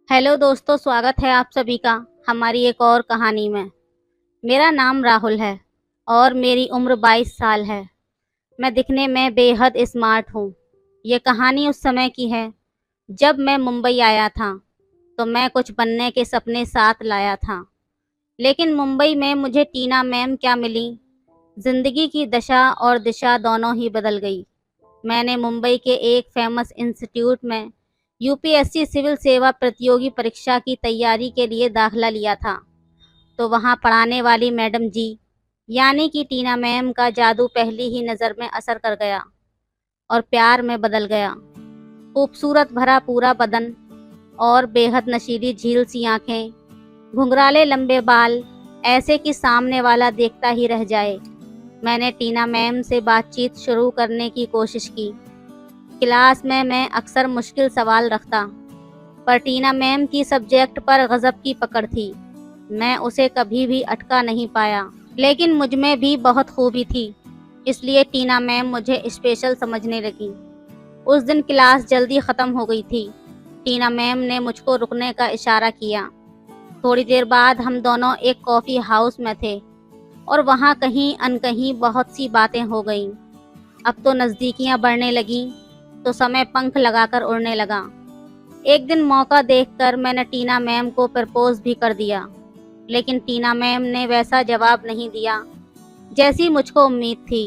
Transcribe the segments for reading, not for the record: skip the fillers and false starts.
Hello दोस्तों, स्वागत है आप सभी का हमारी एक और कहानी में। मेरा नाम राहुल है और मेरी उम्र 22 साल है। मैं दिखने में बेहद स्मार्ट हूँ। ये कहानी उस समय की है जब मैं मुंबई आया था, तो मैं कुछ बनने के सपने साथ लाया था। लेकिन मुंबई में मुझे टीना मैम क्या मिली, जिंदगी की दशा और दिशा दोनों ही बदल गई। मैंने मुंबई के एक फेमस इंस्टीट्यूट में यूपीएससी सिविल सेवा प्रतियोगी परीक्षा की तैयारी के लिए दाखिला लिया था। तो वहाँ पढ़ाने वाली मैडम जी यानी कि टीना मैम का जादू पहली ही नज़र में असर कर गया और प्यार में बदल गया। खूबसूरत भरा पूरा बदन और बेहद नशीली झील सी आंखें, घुंघराले लंबे बाल, ऐसे कि सामने वाला देखता ही रह जाए। मैंने टीना मैम से बातचीत शुरू करने की कोशिश की। क्लास में मैं अक्सर मुश्किल सवाल रखता, पर टीना मैम की सब्जेक्ट पर गजब की पकड़ थी। मैं उसे कभी भी अटका नहीं पाया, लेकिन मुझ में भी बहुत खूबी थी, इसलिए टीना मैम मुझे स्पेशल समझने लगी। उस दिन क्लास जल्दी ख़त्म हो गई थी। टीना मैम ने मुझको रुकने का इशारा किया। थोड़ी देर बाद हम दोनों एक कॉफ़ी हाउस में थे और वहाँ कहीं अनकहीं बहुत सी बातें हो गईं। अब तो नज़दीकियाँ बढ़ने लगीं, तो समय पंख लगाकर उड़ने लगा। एक दिन मौका देखकर मैंने टीना मैम को प्रपोज भी कर दिया, लेकिन टीना मैम ने वैसा जवाब नहीं दिया जैसी मुझको उम्मीद थी।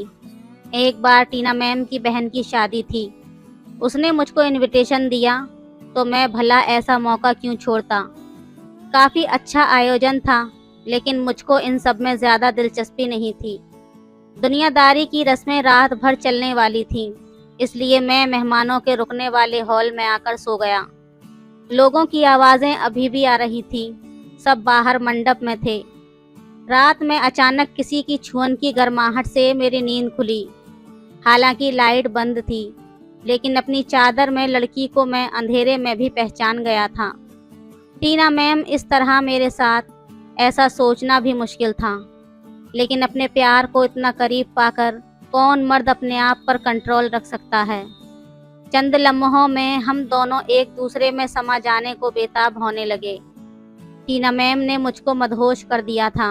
एक बार टीना मैम की बहन की शादी थी। उसने मुझको इनविटेशन दिया, तो मैं भला ऐसा मौका क्यों छोड़ता। काफ़ी अच्छा आयोजन था, लेकिन मुझको इन सब में ज़्यादा दिलचस्पी नहीं थी। दुनियादारी की रस्में रात भर चलने वाली थीं, इसलिए मैं मेहमानों के रुकने वाले हॉल में आकर सो गया। लोगों की आवाज़ें अभी भी आ रही थीं, सब बाहर मंडप में थे। रात में अचानक किसी की छुअन की गर्माहट से मेरी नींद खुली। हालांकि लाइट बंद थी, लेकिन अपनी चादर में लड़की को मैं अंधेरे में भी पहचान गया था। टीना मैम इस तरह मेरे साथ, ऐसा सोचना भी मुश्किल था। लेकिन अपने प्यार को इतना करीब पाकर कौन मर्द अपने आप पर कंट्रोल रख सकता है। चंद लम्हों में हम दोनों एक दूसरे में समा जाने को बेताब होने लगे। टीना मैम ने मुझको मदहोश कर दिया था।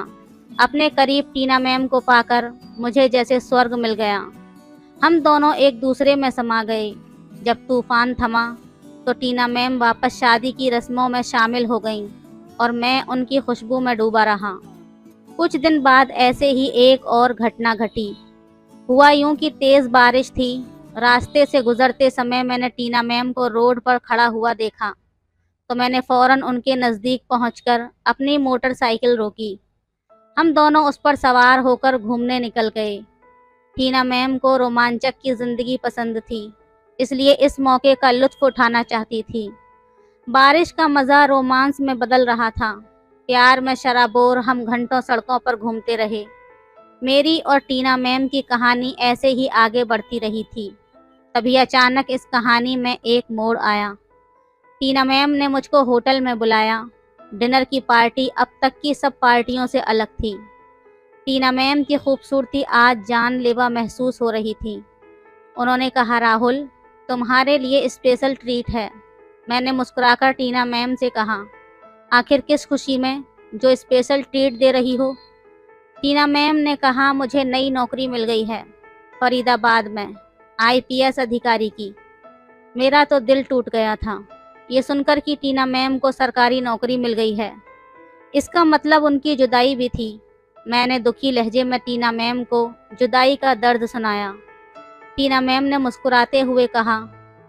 अपने करीब टीना मैम को पाकर मुझे जैसे स्वर्ग मिल गया। हम दोनों एक दूसरे में समा गए। जब तूफान थमा, तो टीना मैम वापस शादी की रस्मों में शामिल हो गईं और मैं उनकी खुशबू में डूबा रहा। कुछ दिन बाद ऐसे ही एक और घटना घटी। हुआ यूं कि तेज़ बारिश थी। रास्ते से गुजरते समय मैंने टीना मैम को रोड पर खड़ा हुआ देखा, तो मैंने फ़ौरन उनके नज़दीक पहुंचकर अपनी मोटरसाइकिल रोकी। हम दोनों उस पर सवार होकर घूमने निकल गए। टीना मैम को रोमांचक की ज़िंदगी पसंद थी, इसलिए इस मौके का लुत्फ़ उठाना चाहती थी। बारिश का मज़ा रोमांस में बदल रहा था। प्यार में शराबोर हम घंटों सड़कों पर घूमते रहे। मेरी और टीना मैम की कहानी ऐसे ही आगे बढ़ती रही थी। तभी अचानक इस कहानी में एक मोड़ आया। टीना मैम ने मुझको होटल में बुलाया। डिनर की पार्टी अब तक की सब पार्टियों से अलग थी। टीना मैम की खूबसूरती आज जानलेवा महसूस हो रही थी। उन्होंने कहा, राहुल, तुम्हारे लिए स्पेशल ट्रीट है। मैंने मुस्कुराकर टीना मैम से कहा, आखिर किस खुशी में जो स्पेशल ट्रीट दे रही हो। टीना मैम ने कहा, मुझे नई नौकरी मिल गई है फरीदाबाद में, आईपीएस अधिकारी की। मेरा तो दिल टूट गया था ये सुनकर कि टीना मैम को सरकारी नौकरी मिल गई है। इसका मतलब उनकी जुदाई भी थी। मैंने दुखी लहजे में टीना मैम को जुदाई का दर्द सुनाया। टीना मैम ने मुस्कुराते हुए कहा,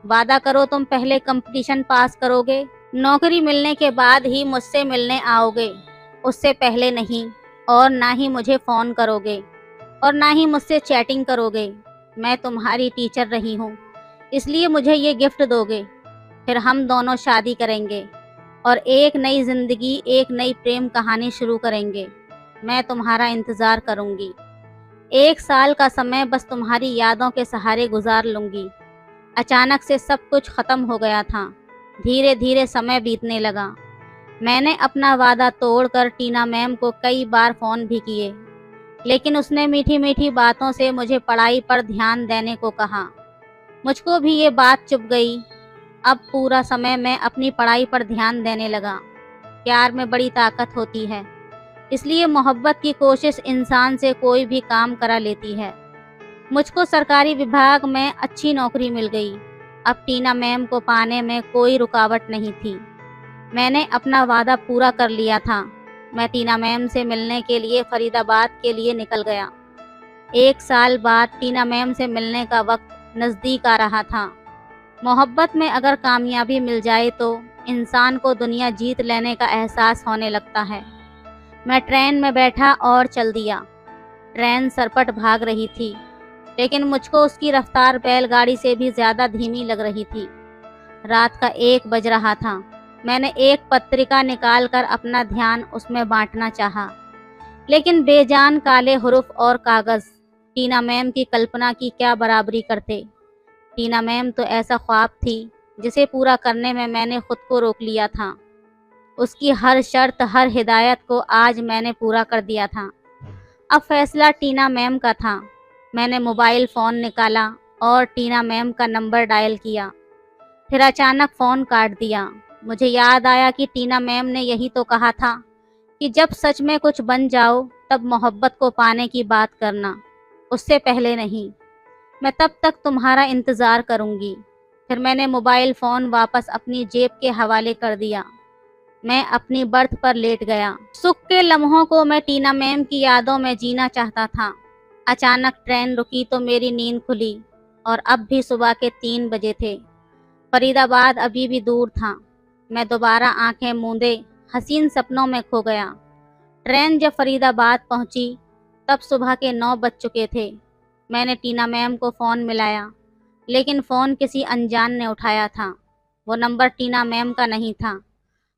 वादा करो तुम पहले कंपटीशन पास करोगे, नौकरी मिलने के बाद ही मुझसे मिलने आओगे, उससे पहले नहीं। और ना ही मुझे फ़ोन करोगे और ना ही मुझसे चैटिंग करोगे। मैं तुम्हारी टीचर रही हूँ, इसलिए मुझे ये गिफ्ट दोगे। फिर हम दोनों शादी करेंगे और एक नई ज़िंदगी, एक नई प्रेम कहानी शुरू करेंगे। मैं तुम्हारा इंतज़ार करूँगी। 1 साल का समय बस तुम्हारी यादों के सहारे गुजार लूँगी। अचानक से सब कुछ ख़त्म हो गया था। धीरे धीरे समय बीतने लगा। मैंने अपना वादा तोड़कर टीना मैम को कई बार फ़ोन भी किए, लेकिन उसने मीठी मीठी बातों से मुझे पढ़ाई पर ध्यान देने को कहा। मुझको भी ये बात चुभ गई। अब पूरा समय मैं अपनी पढ़ाई पर ध्यान देने लगा। प्यार में बड़ी ताकत होती है, इसलिए मोहब्बत की कोशिश इंसान से कोई भी काम करा लेती है। मुझको सरकारी विभाग में अच्छी नौकरी मिल गई। अब टीना मैम को पाने में कोई रुकावट नहीं थी। मैंने अपना वादा पूरा कर लिया था। मैं टीना मैम से मिलने के लिए फरीदाबाद के लिए निकल गया। 1 साल बाद टीना मैम से मिलने का वक्त नज़दीक आ रहा था। मोहब्बत में अगर कामयाबी मिल जाए तो इंसान को दुनिया जीत लेने का एहसास होने लगता है। मैं ट्रेन में बैठा और चल दिया। ट्रेन सरपट भाग रही थी, लेकिन मुझको उसकी रफ्तार बैलगाड़ी से भी ज़्यादा धीमी लग रही थी। रात का 1 बज रहा था। मैंने एक पत्रिका निकालकर अपना ध्यान उसमें बांटना चाहा, लेकिन बेजान काले हुरूफ और कागज़ टीना मैम की कल्पना की क्या बराबरी करते। टीना मैम तो ऐसा ख्वाब थी जिसे पूरा करने में मैंने खुद को रोक लिया था। उसकी हर शर्त, हर हिदायत को आज मैंने पूरा कर दिया था। अब फैसला टीना मैम का था। मैंने मोबाइल फ़ोन निकाला और टीना मैम का नंबर डायल किया। फिर अचानक फ़ोन काट दिया। मुझे याद आया कि टीना मैम ने यही तो कहा था कि जब सच में कुछ बन जाओ तब मोहब्बत को पाने की बात करना, उससे पहले नहीं। मैं तब तक तुम्हारा इंतज़ार करूँगी। फिर मैंने मोबाइल फ़ोन वापस अपनी जेब के हवाले कर दिया। मैं अपनी बर्थ पर लेट गया। सुख के लम्हों को मैं टीना मैम की यादों में जीना चाहता था। अचानक ट्रेन रुकी तो मेरी नींद खुली और अब भी सुबह के 3 बजे थे। फरीदाबाद अभी भी दूर था। मैं दोबारा आंखें मूंदे हसीन सपनों में खो गया। ट्रेन जब फरीदाबाद पहुंची तब सुबह के 9 बज चुके थे। मैंने टीना मैम को फ़ोन मिलाया, लेकिन फ़ोन किसी अनजान ने उठाया था। वो नंबर टीना मैम का नहीं था।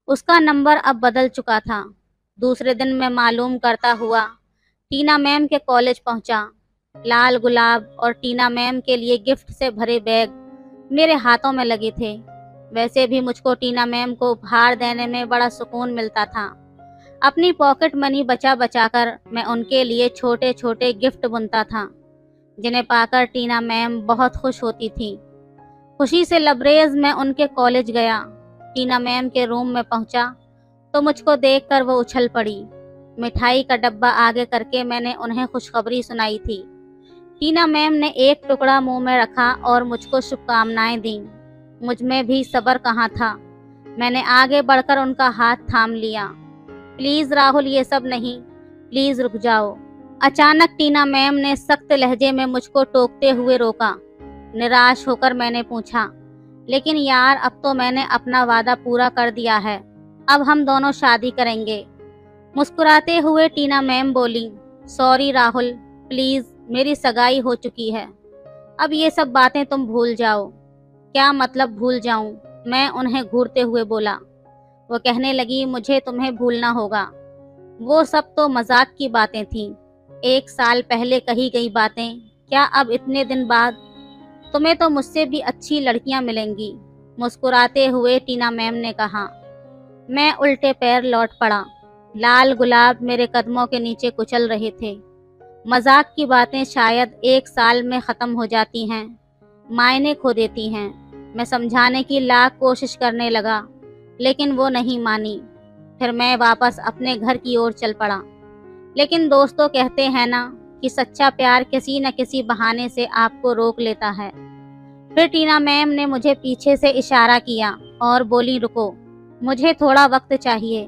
उसका नंबर अब बदल चुका था। दूसरे दिन मैं मालूम करता हुआ टीना मैम के कॉलेज पहुंचा। लाल गुलाब और टीना मैम के लिए गिफ्ट से भरे बैग मेरे हाथों में लगे थे। वैसे भी मुझको टीना मैम को उपहार देने में बड़ा सुकून मिलता था। अपनी पॉकेट मनी बचा बचाकर मैं उनके लिए छोटे छोटे गिफ्ट बुनता था, जिन्हें पाकर टीना मैम बहुत खुश होती थी। खुशी से लबरेज मैं उनके कॉलेज गया। टीना मैम के रूम में पहुंचा तो मुझको देखकर वो उछल पड़ी। मिठाई का डब्बा आगे करके मैंने उन्हें खुशखबरी सुनाई थी। टीना मैम ने एक टुकड़ा मुंह में रखा और मुझको शुभकामनाएं दी। मुझ में भी सब्र कहाँ था। मैंने आगे बढ़कर उनका हाथ थाम लिया। प्लीज़ राहुल, ये सब नहीं, प्लीज़ रुक जाओ। अचानक टीना मैम ने सख्त लहजे में मुझको टोकते हुए रोका। निराश होकर मैंने पूछा, लेकिन यार अब तो मैंने अपना वादा पूरा कर दिया है, अब हम दोनों शादी करेंगे। मुस्कुराते हुए टीना मैम बोली, सॉरी राहुल, प्लीज़, मेरी सगाई हो चुकी है, अब ये सब बातें तुम भूल जाओ। क्या मतलब भूल जाऊं? मैं उन्हें घूरते हुए बोला। वो कहने लगी, मुझे तुम्हें भूलना होगा। वो सब तो मजाक की बातें थीं। 1 साल पहले कही गई बातें क्या अब इतने दिन बाद? तुम्हें तो मुझसे भी अच्छी लड़कियां मिलेंगी, मुस्कुराते हुए टीना मैम ने कहा। मैं उल्टे पैर लौट पड़ा। लाल गुलाब मेरे कदमों के नीचे कुचल रहे थे। मजाक की बातें शायद 1 साल में ख़त्म हो जाती हैं, मायने खो देती हैं। मैं समझाने की लाख कोशिश करने लगा, लेकिन वो नहीं मानी। फिर मैं वापस अपने घर की ओर चल पड़ा। लेकिन दोस्तों कहते हैं ना कि सच्चा प्यार किसी न किसी बहाने से आपको रोक लेता है। फिर टीना मैम ने मुझे पीछे से इशारा किया और बोली, रुको, मुझे थोड़ा वक्त चाहिए।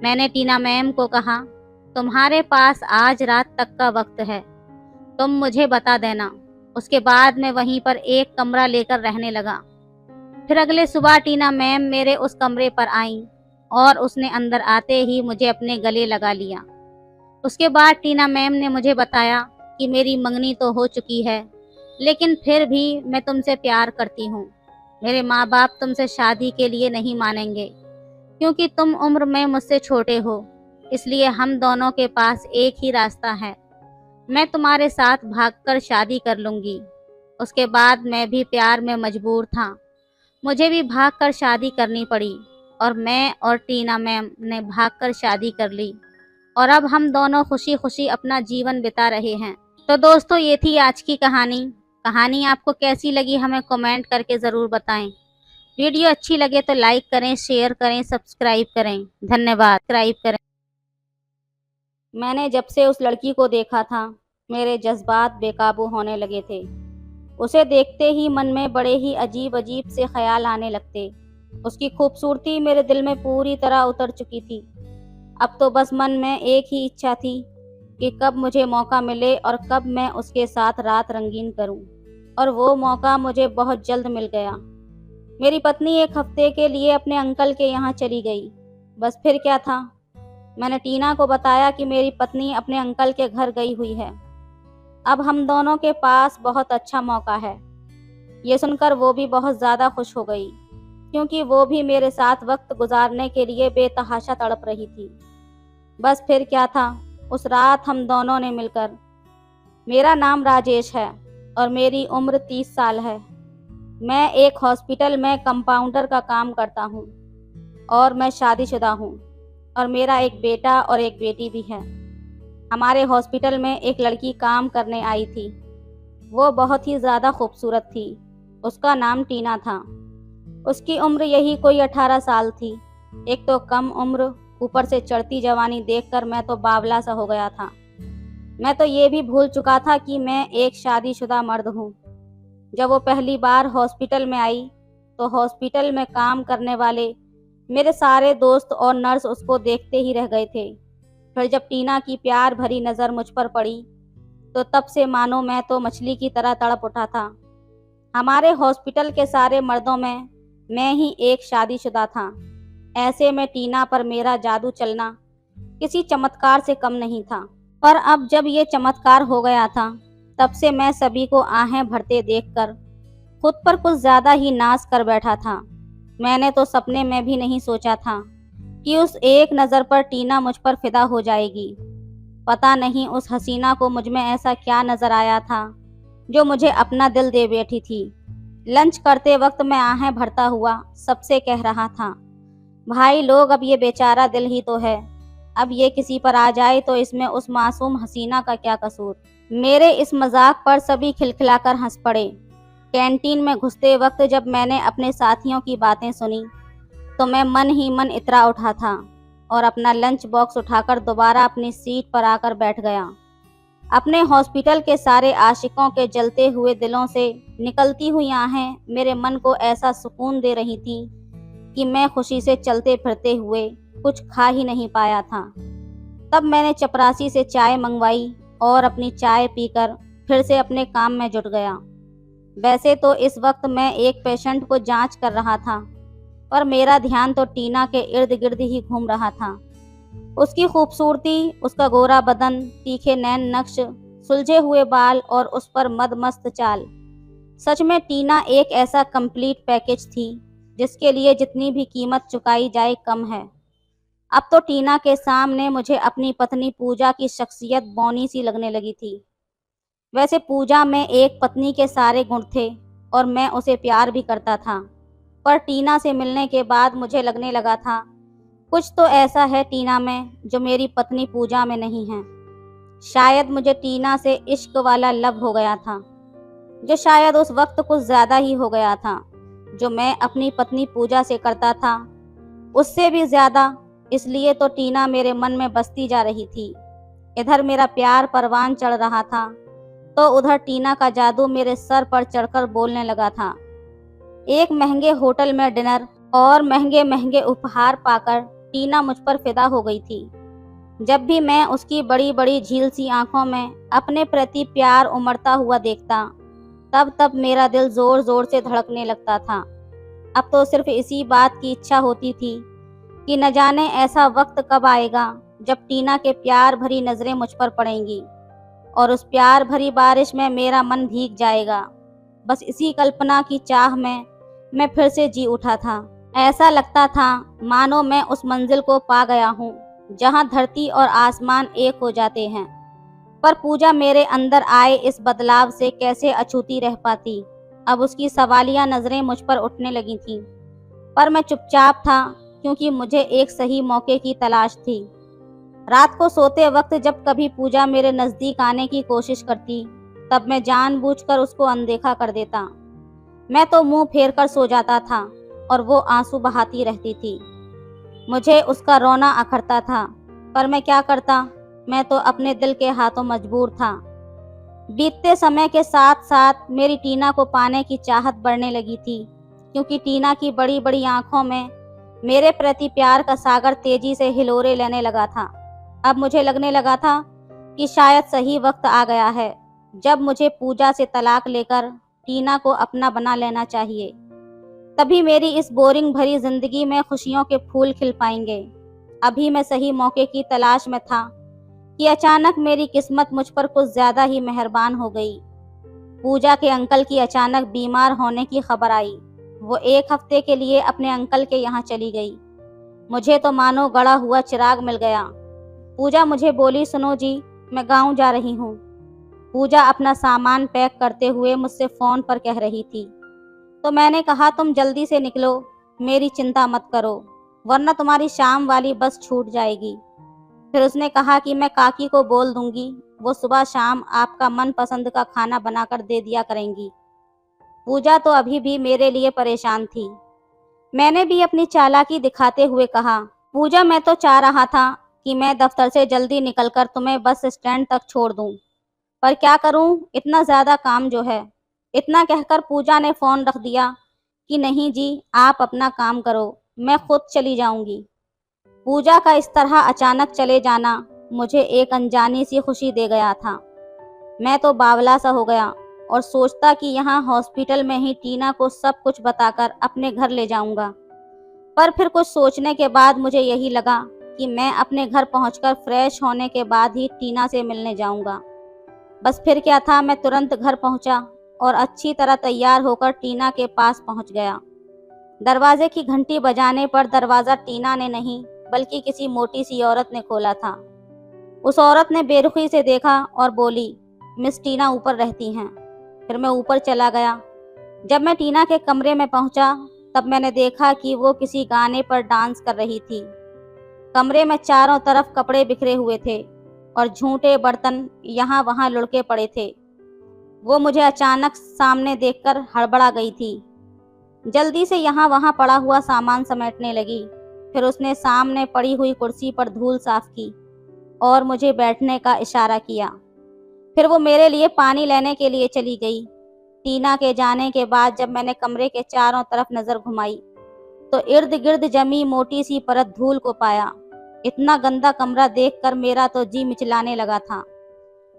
मैंने टीना मैम को कहा, तुम्हारे पास आज रात तक का वक्त है, तुम मुझे बता देना। उसके बाद मैं वहीं पर एक कमरा लेकर रहने लगा। फिर अगले सुबह टीना मैम मेरे उस कमरे पर आईं और उसने अंदर आते ही मुझे अपने गले लगा लिया। उसके बाद टीना मैम ने मुझे बताया कि मेरी मंगनी तो हो चुकी है, लेकिन फिर भी मैं तुमसे प्यार करती हूँ। मेरे माँ बाप तुमसे शादी के लिए नहीं मानेंगे, क्योंकि तुम उम्र में मुझसे छोटे हो, इसलिए हम दोनों के पास एक ही रास्ता है। मैं तुम्हारे साथ भागकर शादी कर लूँगी। उसके बाद मैं भी प्यार में मजबूर था। मुझे भी भागकर शादी करनी पड़ी और मैं और टीना मैम ने भागकर शादी कर ली और अब हम दोनों खुशी खुशी अपना जीवन बिता रहे हैं। तो दोस्तों, ये थी आज की कहानी। कहानी आपको कैसी लगी हमें कमेंट करके ज़रूर बताएं। वीडियो अच्छी लगे तो लाइक करें, शेयर करें, सब्सक्राइब करें। धन्यवाद। सब्सक्राइब करें। मैंने जब से उस लड़की को देखा था, मेरे जज्बात बेकाबू होने लगे थे। उसे देखते ही मन में बड़े ही अजीब अजीब से ख्याल आने लगते। उसकी खूबसूरती मेरे दिल में पूरी तरह उतर चुकी थी। अब तो बस मन में एक ही इच्छा थी कि कब मुझे मौका मिले और कब मैं उसके साथ रात रंगीन करूं। और वो मौका मुझे बहुत जल्द मिल गया। मेरी पत्नी एक हफ्ते के लिए अपने अंकल के यहाँ चली गई। बस फिर क्या था, मैंने टीना को बताया कि मेरी पत्नी अपने अंकल के घर गई हुई है। अब हम दोनों के पास बहुत अच्छा मौका है। ये सुनकर वो भी बहुत ज़्यादा खुश हो गई, क्योंकि वो भी मेरे साथ वक्त गुजारने के लिए बेतहाशा तड़प रही थी। बस फिर क्या था, उस रात हम दोनों ने मिलकर। मेरा नाम राजेश है और मेरी उम्र 30 साल है। मैं एक हॉस्पिटल में कंपाउंडर का काम करता हूँ और मैं शादीशुदा हूँ और मेरा एक बेटा और एक बेटी भी है। हमारे हॉस्पिटल में एक लड़की काम करने आई थी। वो बहुत ही ज़्यादा खूबसूरत थी। उसका नाम टीना था। उसकी उम्र यही कोई 18 साल थी। एक तो कम उम्र, ऊपर से चढ़ती जवानी देखकर मैं तो बावला सा हो गया था। मैं तो ये भी भूल चुका था कि मैं एक शादीशुदा मर्द हूँ। जब वो पहली बार हॉस्पिटल में आई तो हॉस्पिटल में काम करने वाले मेरे सारे दोस्त और नर्स उसको देखते ही रह गए थे। फिर जब टीना की प्यार भरी नज़र मुझ पर पड़ी तो तब से मानो मैं तो मछली की तरह तड़प उठा था। हमारे हॉस्पिटल के सारे मर्दों में मैं ही एक शादीशुदा था। ऐसे में टीना पर मेरा जादू चलना किसी चमत्कार से कम नहीं था। पर अब जब ये चमत्कार हो गया था, तब से मैं सभी को आहें भरते देखकर खुद पर कुछ ज़्यादा ही नाज कर बैठा था। मैंने तो सपने में भी नहीं सोचा था कि उस एक नज़र पर टीना मुझ पर फिदा हो जाएगी। पता नहीं उस हसीना को मुझ में ऐसा क्या नज़र आया था जो मुझे अपना दिल दे बैठी थी। लंच करते वक्त मैं आहें भरता हुआ सबसे कह रहा था, भाई लोग, अब ये बेचारा दिल ही तो है। अब ये किसी पर आ जाए तो इसमें उस मासूम हसीना का क्या कसूर। मेरे इस मजाक पर सभी खिलखिलाकर हंस पड़े। कैंटीन में घुसते वक्त जब मैंने अपने साथियों की बातें सुनी तो मैं मन ही मन इतरा उठा था और अपना लंच बॉक्स उठाकर दोबारा अपनी सीट पर आकर बैठ गया। अपने हॉस्पिटल के सारे आशिकों के जलते हुए दिलों से निकलती हुई आहें मेरे मन को ऐसा सुकून दे रही थी कि मैं खुशी से चलते फिरते हुए कुछ खा ही नहीं पाया था। तब मैंने चपरासी से चाय मंगवाई और अपनी चाय पीकर फिर से अपने काम में जुट गया। वैसे तो इस वक्त मैं एक पेशेंट को जांच कर रहा था, पर मेरा ध्यान तो टीना के इर्द गिर्द ही घूम रहा था। उसकी खूबसूरती, उसका गोरा बदन, तीखे नैन नक्श, सुलझे हुए बाल और उस पर मदमस्त चाल। सच में टीना एक ऐसा कंप्लीट पैकेज थी जिसके लिए जितनी भी कीमत चुकाई जाए कम है। अब तो टीना के सामने मुझे अपनी पत्नी पूजा की शख्सियत बौनी सी लगने लगी थी। वैसे पूजा में एक पत्नी के सारे गुण थे और मैं उसे प्यार भी करता था, पर टीना से मिलने के बाद मुझे लगने लगा था कुछ तो ऐसा है टीना में जो मेरी पत्नी पूजा में नहीं है। शायद मुझे टीना से इश्क वाला लव हो गया था, जो शायद उस वक्त कुछ ज़्यादा ही हो गया था, जो मैं अपनी पत्नी पूजा से करता था उससे भी ज़्यादा। इसलिए तो टीना मेरे मन में बसती जा रही थी। इधर मेरा प्यार परवान चढ़ रहा था तो उधर टीना का जादू मेरे सर पर चढ़कर बोलने लगा था। एक महंगे होटल में डिनर और महंगे महंगे उपहार पाकर टीना मुझ पर फिदा हो गई थी। जब भी मैं उसकी बड़ी बड़ी झील सी आंखों में अपने प्रति प्यार उमड़ता हुआ देखता, तब तब मेरा दिल जोर जोर से धड़कने लगता था। अब तो सिर्फ इसी बात की इच्छा होती थी कि न जाने ऐसा वक्त कब आएगा जब टीना के प्यार भरी नज़रें मुझ पर पड़ेंगी और उस प्यार भरी बारिश में मेरा मन भीग जाएगा। बस इसी कल्पना की चाह में मैं फिर से जी उठा था। ऐसा लगता था मानो मैं उस मंजिल को पा गया हूँ जहाँ धरती और आसमान एक हो जाते हैं। पर पूजा मेरे अंदर आए इस बदलाव से कैसे अछूती रह पाती। अब उसकी सवालिया नज़रें मुझ पर उठने लगी थीं, पर मैं चुपचाप था क्योंकि मुझे एक सही मौके की तलाश थी। रात को सोते वक्त जब कभी पूजा मेरे नज़दीक आने की कोशिश करती, तब मैं जानबूझकर उसको अनदेखा कर देता। मैं तो मुंह फेर कर सो जाता था और वो आंसू बहाती रहती थी। मुझे उसका रोना अखरता था, पर मैं क्या करता, मैं तो अपने दिल के हाथों मजबूर था। बीतते समय के साथ साथ मेरी टीना को पाने की चाहत बढ़ने लगी थी, क्योंकि टीना की बड़ी बड़ी आंखों में मेरे प्रति प्यार का सागर तेजी से हिलोरे लेने लगा था। अब मुझे लगने लगा था कि शायद सही वक्त आ गया है, जब मुझे पूजा से तलाक लेकर टीना को अपना बना लेना चाहिए। तभी मेरी इस बोरिंग भरी जिंदगी में खुशियों के फूल खिल पाएंगे। अभी मैं सही मौके की तलाश में था कि अचानक मेरी किस्मत मुझ पर कुछ ज्यादा ही मेहरबान हो गई। पूजा के अंकल की अचानक बीमार होने की खबर आई। वो 1 हफ्ते के लिए अपने अंकल के यहाँ चली गई। मुझे तो मानो गड़ा हुआ चिराग मिल गया। पूजा मुझे बोली, सुनो जी, मैं गाँव जा रही हूँ। पूजा अपना सामान पैक करते हुए मुझसे फ़ोन पर कह रही थी। तो मैंने कहा, तुम जल्दी से निकलो, मेरी चिंता मत करो, वरना तुम्हारी शाम वाली बस छूट जाएगी। फिर उसने कहा कि मैं काकी को बोल दूंगी, वो सुबह शाम आपका मनपसंद का खाना बनाकर दे दिया करेंगी। पूजा तो अभी भी मेरे लिए परेशान थी। मैंने भी अपनी चालाकी दिखाते हुए कहा, पूजा, मैं तो चाह रहा था कि मैं दफ्तर से जल्दी निकलकर तुम्हें बस स्टैंड तक छोड़ दूं, पर क्या करूं, इतना ज़्यादा काम जो है। इतना कहकर पूजा ने फ़ोन रख दिया कि नहीं जी, आप अपना काम करो, मैं खुद चली जाऊंगी। पूजा का इस तरह अचानक चले जाना मुझे एक अनजानी सी खुशी दे गया था। मैं तो बावला सा हो गया और सोचता कि यहाँ हॉस्पिटल में ही टीना को सब कुछ बताकर अपने घर ले जाऊंगा। पर फिर कुछ सोचने के बाद मुझे यही लगा कि मैं अपने घर पहुंचकर फ्रेश होने के बाद ही टीना से मिलने जाऊंगा। बस फिर क्या था, मैं तुरंत घर पहुंचा और अच्छी तरह तैयार होकर टीना के पास पहुंच गया। दरवाजे की घंटी बजाने पर दरवाज़ा टीना ने नहीं, बल्कि किसी मोटी सी औरत ने खोला था। उस औरत ने बेरुखी से देखा और बोली, मिस टीना ऊपर रहती हैं। फिर मैं ऊपर चला गया। जब मैं टीना के कमरे में पहुंचा, तब मैंने देखा कि वो किसी गाने पर डांस कर रही थी। कमरे में चारों तरफ कपड़े बिखरे हुए थे और झूठे बर्तन यहाँ वहाँ लुढ़के पड़े थे। वो मुझे अचानक सामने देखकर हड़बड़ा गई थी। जल्दी से यहाँ वहाँ पड़ा हुआ सामान समेटने लगी। फिर उसने सामने पड़ी हुई कुर्सी पर धूल साफ की और मुझे बैठने का इशारा किया। फिर वो मेरे लिए पानी लेने के लिए चली गई। टीना के जाने के बाद जब मैंने कमरे के चारों तरफ नजर घुमाई, तो इर्द गिर्द जमी मोटी सी परत धूल को पाया। इतना गंदा कमरा देखकर मेरा तो जी मिचलाने लगा था।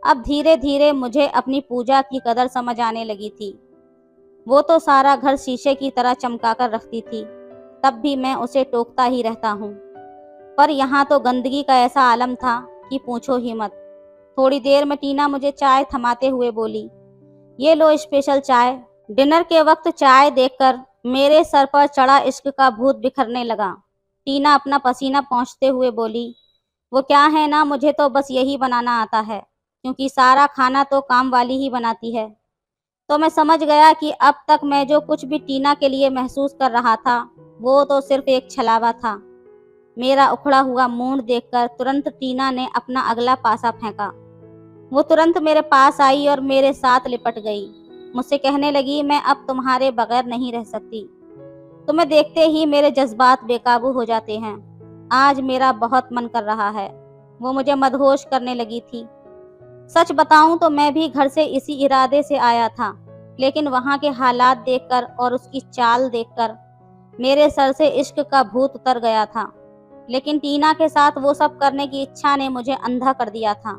अब धीरे धीरे मुझे अपनी पूजा की कदर समझ आने लगी थी। वो तो सारा घर शीशे की तरह चमकाकर रखती थी, तब भी मैं उसे टोकता ही रहता हूँ। पर यहाँ तो गंदगी का ऐसा आलम था कि पूछो ही मत। थोड़ी देर में टीना मुझे चाय थमाते हुए बोली, ये लो स्पेशल चाय। डिनर के वक्त चाय देखकर मेरे सर पर चढ़ा इश्क का भूत बिखरने लगा। टीना अपना पसीना पोंछते हुए बोली, वो क्या है ना, मुझे तो बस यही बनाना आता है, क्योंकि सारा खाना तो काम वाली ही बनाती है। तो मैं समझ गया कि अब तक मैं जो कुछ भी टीना के लिए महसूस कर रहा था, वो तो सिर्फ एक छलावा था। मेरा उखड़ा हुआ मूड देखकर तुरंत टीना ने अपना अगला पासा फेंका। वो तुरंत मेरे पास आई और मेरे साथ लिपट गई। मुझसे कहने लगी, मैं अब तुम्हारे बगैर नहीं रह सकती। तुम्हें देखते ही मेरे जज्बात बेकाबू हो जाते हैं। आज मेरा बहुत मन कर रहा है। वो मुझे मदहोश करने लगी थी। सच बताऊं तो मैं भी घर से इसी इरादे से आया था, लेकिन वहाँ के हालात देखकर और उसकी चाल देखकर मेरे सर से इश्क का भूत उतर गया था। लेकिन टीना के साथ वो सब करने की इच्छा ने मुझे अंधा कर दिया था।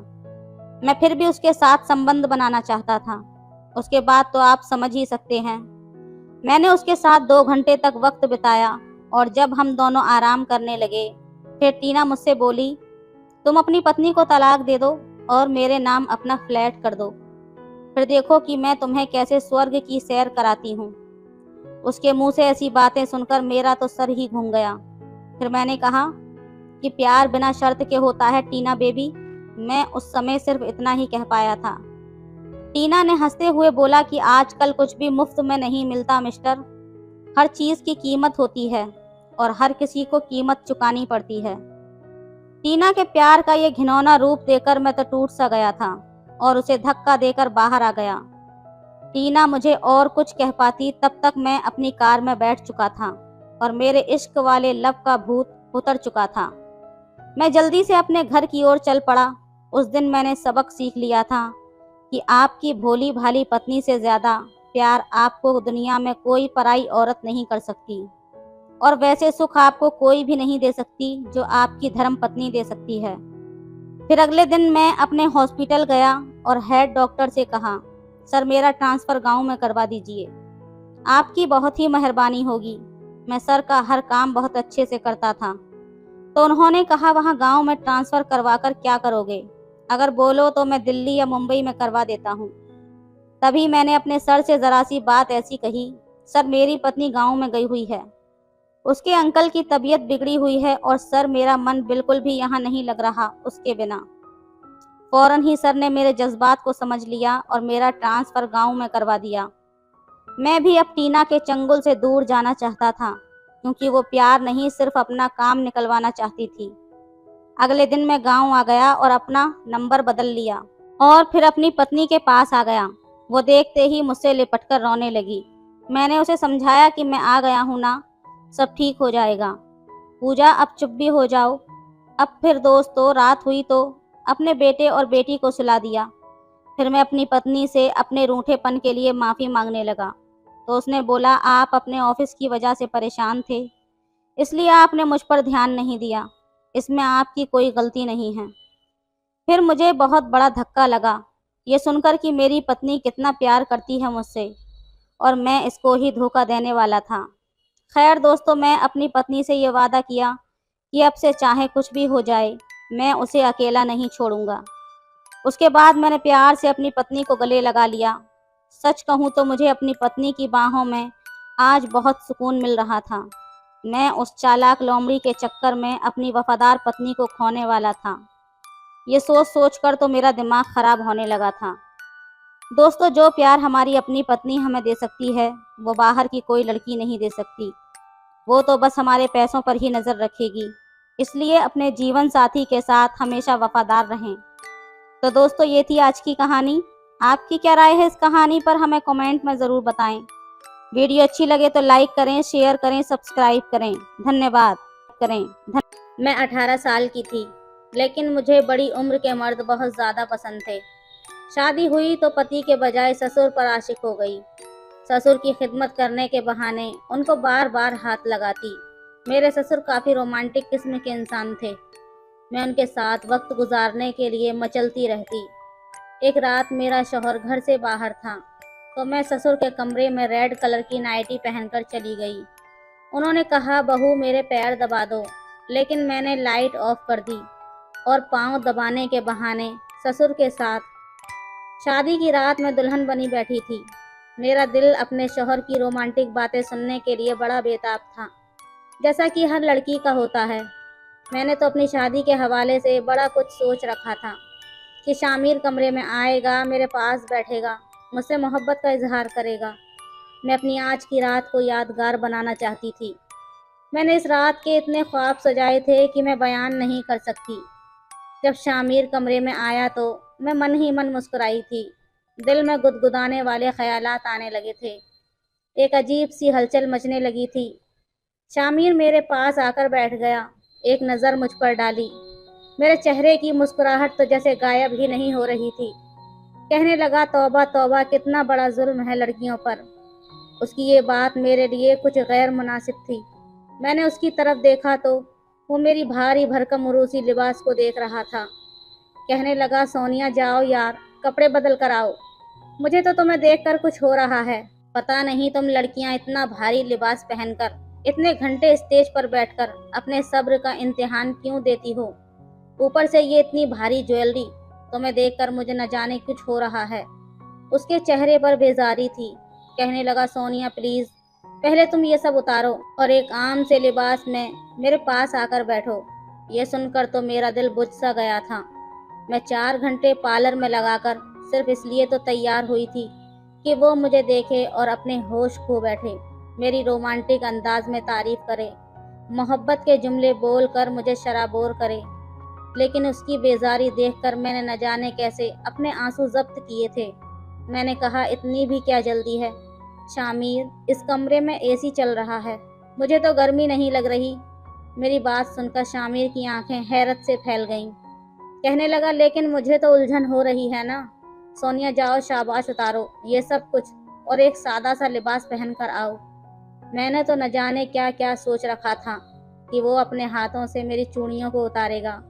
मैं फिर भी उसके साथ संबंध बनाना चाहता था। उसके बाद तो आप समझ ही सकते हैं। मैंने उसके साथ 2 घंटे तक वक्त बिताया और जब हम दोनों आराम करने लगे, फिर टीना मुझसे बोली, तुम अपनी पत्नी को तलाक दे दो और मेरे नाम अपना फ्लैट कर दो, फिर देखो कि मैं तुम्हें कैसे स्वर्ग की सैर कराती हूँ। उसके मुंह से ऐसी बातें सुनकर मेरा तो सर ही घूम गया। फिर मैंने कहा कि प्यार बिना शर्त के होता है टीना बेबी। मैं उस समय सिर्फ इतना ही कह पाया था। टीना ने हंसते हुए बोला कि आजकल कुछ भी मुफ्त में नहीं मिलता मिस्टर। हर चीज की कीमत होती है और हर किसी को कीमत चुकानी पड़ती है। टीना के प्यार का ये घिनौना रूप देखकर मैं तो टूट सा गया था और उसे धक्का देकर बाहर आ गया। टीना मुझे और कुछ कह पाती, तब तक मैं अपनी कार में बैठ चुका था। और मेरे इश्क वाले लब का भूत उतर चुका था। मैं जल्दी से अपने घर की ओर चल पड़ा। उस दिन मैंने सबक सीख लिया था कि आपकी भोली भाली पत्नी से ज़्यादा प्यार आपको दुनिया में कोई पराई औरत नहीं कर सकती, और वैसे सुख आपको कोई भी नहीं दे सकती जो आपकी धर्म पत्नी दे सकती है। फिर अगले दिन मैं अपने हॉस्पिटल गया और हेड डॉक्टर से कहा, सर मेरा ट्रांसफ़र गांव में करवा दीजिए, आपकी बहुत ही मेहरबानी होगी। मैं सर का हर काम बहुत अच्छे से करता था। तो उन्होंने कहा, वहाँ गांव में ट्रांसफ़र करवा कर क्या करोगे? अगर बोलो तो मैं दिल्ली या मुंबई में करवा देता हूँ। तभी मैंने अपने सर से ज़रा सी बात ऐसी कही, सर मेरी पत्नी गांव में गई हुई है, उसके अंकल की तबीयत बिगड़ी हुई है, और सर मेरा मन बिल्कुल भी यहाँ नहीं लग रहा उसके बिना। फौरन ही सर ने मेरे जज्बात को समझ लिया और मेरा ट्रांसफ़र गांव में करवा दिया। मैं भी अब टीना के चंगुल से दूर जाना चाहता था, क्योंकि वो प्यार नहीं सिर्फ अपना काम निकलवाना चाहती थी। अगले दिन मैं गांव आ गया और अपना नंबर बदल लिया और फिर अपनी पत्नी के पास आ गया। वो देखते ही मुझसे लिपट कर रोने लगी। मैंने उसे समझाया कि मैं आ गया हूँ ना, सब ठीक हो जाएगा। पूजा अब चुप भी हो जाओ। अब फिर दोस्तों रात हुई तो अपने बेटे और बेटी को सुला दिया। फिर मैं अपनी पत्नी से अपने रूठेपन के लिए माफ़ी मांगने लगा। तो उसने बोला, आप अपने ऑफिस की वजह से परेशान थे, इसलिए आपने मुझ पर ध्यान नहीं दिया, इसमें आपकी कोई गलती नहीं है। फिर मुझे बहुत बड़ा धक्का लगा ये सुनकर कि मेरी पत्नी कितना प्यार करती है मुझसे, और मैं इसको ही धोखा देने वाला था। खैर दोस्तों, मैं अपनी पत्नी से ये वादा किया कि अब से चाहे कुछ भी हो जाए, मैं उसे अकेला नहीं छोड़ूंगा। उसके बाद मैंने प्यार से अपनी पत्नी को गले लगा लिया। सच कहूँ तो मुझे अपनी पत्नी की बाहों में आज बहुत सुकून मिल रहा था। मैं उस चालाक लोमड़ी के चक्कर में अपनी वफादार पत्नी को खोने वाला था। ये सोच सोच कर तो मेरा दिमाग खराब होने लगा था। दोस्तों, जो प्यार हमारी अपनी पत्नी हमें दे सकती है, वो बाहर की कोई लड़की नहीं दे सकती। वो तो बस हमारे पैसों पर ही नज़र रखेगी। इसलिए अपने जीवन साथी के साथ हमेशा वफादार रहें। तो दोस्तों, ये थी आज की कहानी। आपकी क्या राय है इस कहानी पर, हमें कमेंट में ज़रूर बताएं। वीडियो अच्छी लगे तो लाइक करें, शेयर करें, सब्सक्राइब करें। धन्यवाद करें। मैं 18 साल की थी, लेकिन मुझे बड़ी उम्र के मर्द बहुत ज़्यादा पसंद थे। शादी हुई तो पति के बजाय ससुर पर आशिक हो गई। ससुर की खिदमत करने के बहाने उनको बार बार हाथ लगाती। मेरे ससुर काफ़ी रोमांटिक किस्म के इंसान थे। मैं उनके साथ वक्त गुजारने के लिए मचलती रहती। एक रात मेरा शौहर घर से बाहर था, तो मैं ससुर के कमरे में रेड कलर की नाइटी पहनकर चली गई। उन्होंने कहा, बहू मेरे पैर दबा दो, लेकिन मैंने लाइट ऑफ कर दी और पाँव दबाने के बहाने ससुर के साथ शादी की रात में दुल्हन बनी बैठी थी। मेरा दिल अपने शौहर की रोमांटिक बातें सुनने के लिए बड़ा बेताब था, जैसा कि हर लड़की का होता है। मैंने तो अपनी शादी के हवाले से बड़ा कुछ सोच रखा था कि शामिर कमरे में आएगा, मेरे पास बैठेगा, मुझसे मोहब्बत का इजहार करेगा। मैं अपनी आज की रात को यादगार बनाना चाहती थी। मैंने इस रात के इतने ख्वाब सजाए थे कि मैं बयान नहीं कर सकती। जब शामिर कमरे में आया तो मैं मन ही मन मुस्कुराई थी। दिल में गुदगुदाने वाले ख्यालात आने लगे थे। एक अजीब सी हलचल मचने लगी थी। शामिर मेरे पास आकर बैठ गया, एक नज़र मुझ पर डाली। मेरे चेहरे की मुस्कुराहट तो जैसे गायब ही नहीं हो रही थी। कहने लगा, तौबा तौबा, कितना बड़ा जुल्म है लड़कियों पर। उसकी ये बात मेरे लिए कुछ गैर मुनासिब थी। मैंने उसकी तरफ देखा तो वो मेरी भारी भरकम उरूसी लिबास को देख रहा था। कहने लगा, सोनिया जाओ यार, कपड़े बदल कर आओ, मुझे तो तुम्हें देखकर कुछ हो रहा है। पता नहीं तुम लड़कियां इतना भारी लिबास पहनकर इतने घंटे स्टेज पर बैठकर अपने सब्र का इम्तिहान क्यों देती हो? ऊपर से ये इतनी भारी ज्वेलरी, तुम्हें देखकर मुझे न जाने कुछ हो रहा है। उसके चेहरे पर बेजारी थी। कहने लगा, सोनिया प्लीज़, पहले तुम ये सब उतारो और एक आम से लिबास में मेरे पास आकर बैठो। ये सुनकर तो मेरा दिल बुझ सा गया था। मैं 4 घंटे पार्लर में लगाकर सिर्फ इसलिए तो तैयार हुई थी कि वो मुझे देखे और अपने होश खो बैठे, मेरी रोमांटिक अंदाज में तारीफ करे, मोहब्बत के जुमले बोलकर मुझे शराबोर करे। लेकिन उसकी बेजारी देखकर मैंने न जाने कैसे अपने आंसू जब्त किए थे। मैंने कहा, इतनी भी क्या जल्दी है शामिर, इस कमरे में एसी चल रहा है, मुझे तो गर्मी नहीं लग रही। मेरी बात सुनकर शामिर की आंखें हैरत से फैल गईं। कहने लगा, लेकिन मुझे तो उलझन हो रही है ना। सोनिया, जाओ शाबाश उतारो ये सब कुछ और एक सादा सा लिबास पहन कर आओ। मैंने तो न जाने क्या क्या सोच रखा था कि वो अपने हाथों से मेरी चूड़ियों को उतारेगा,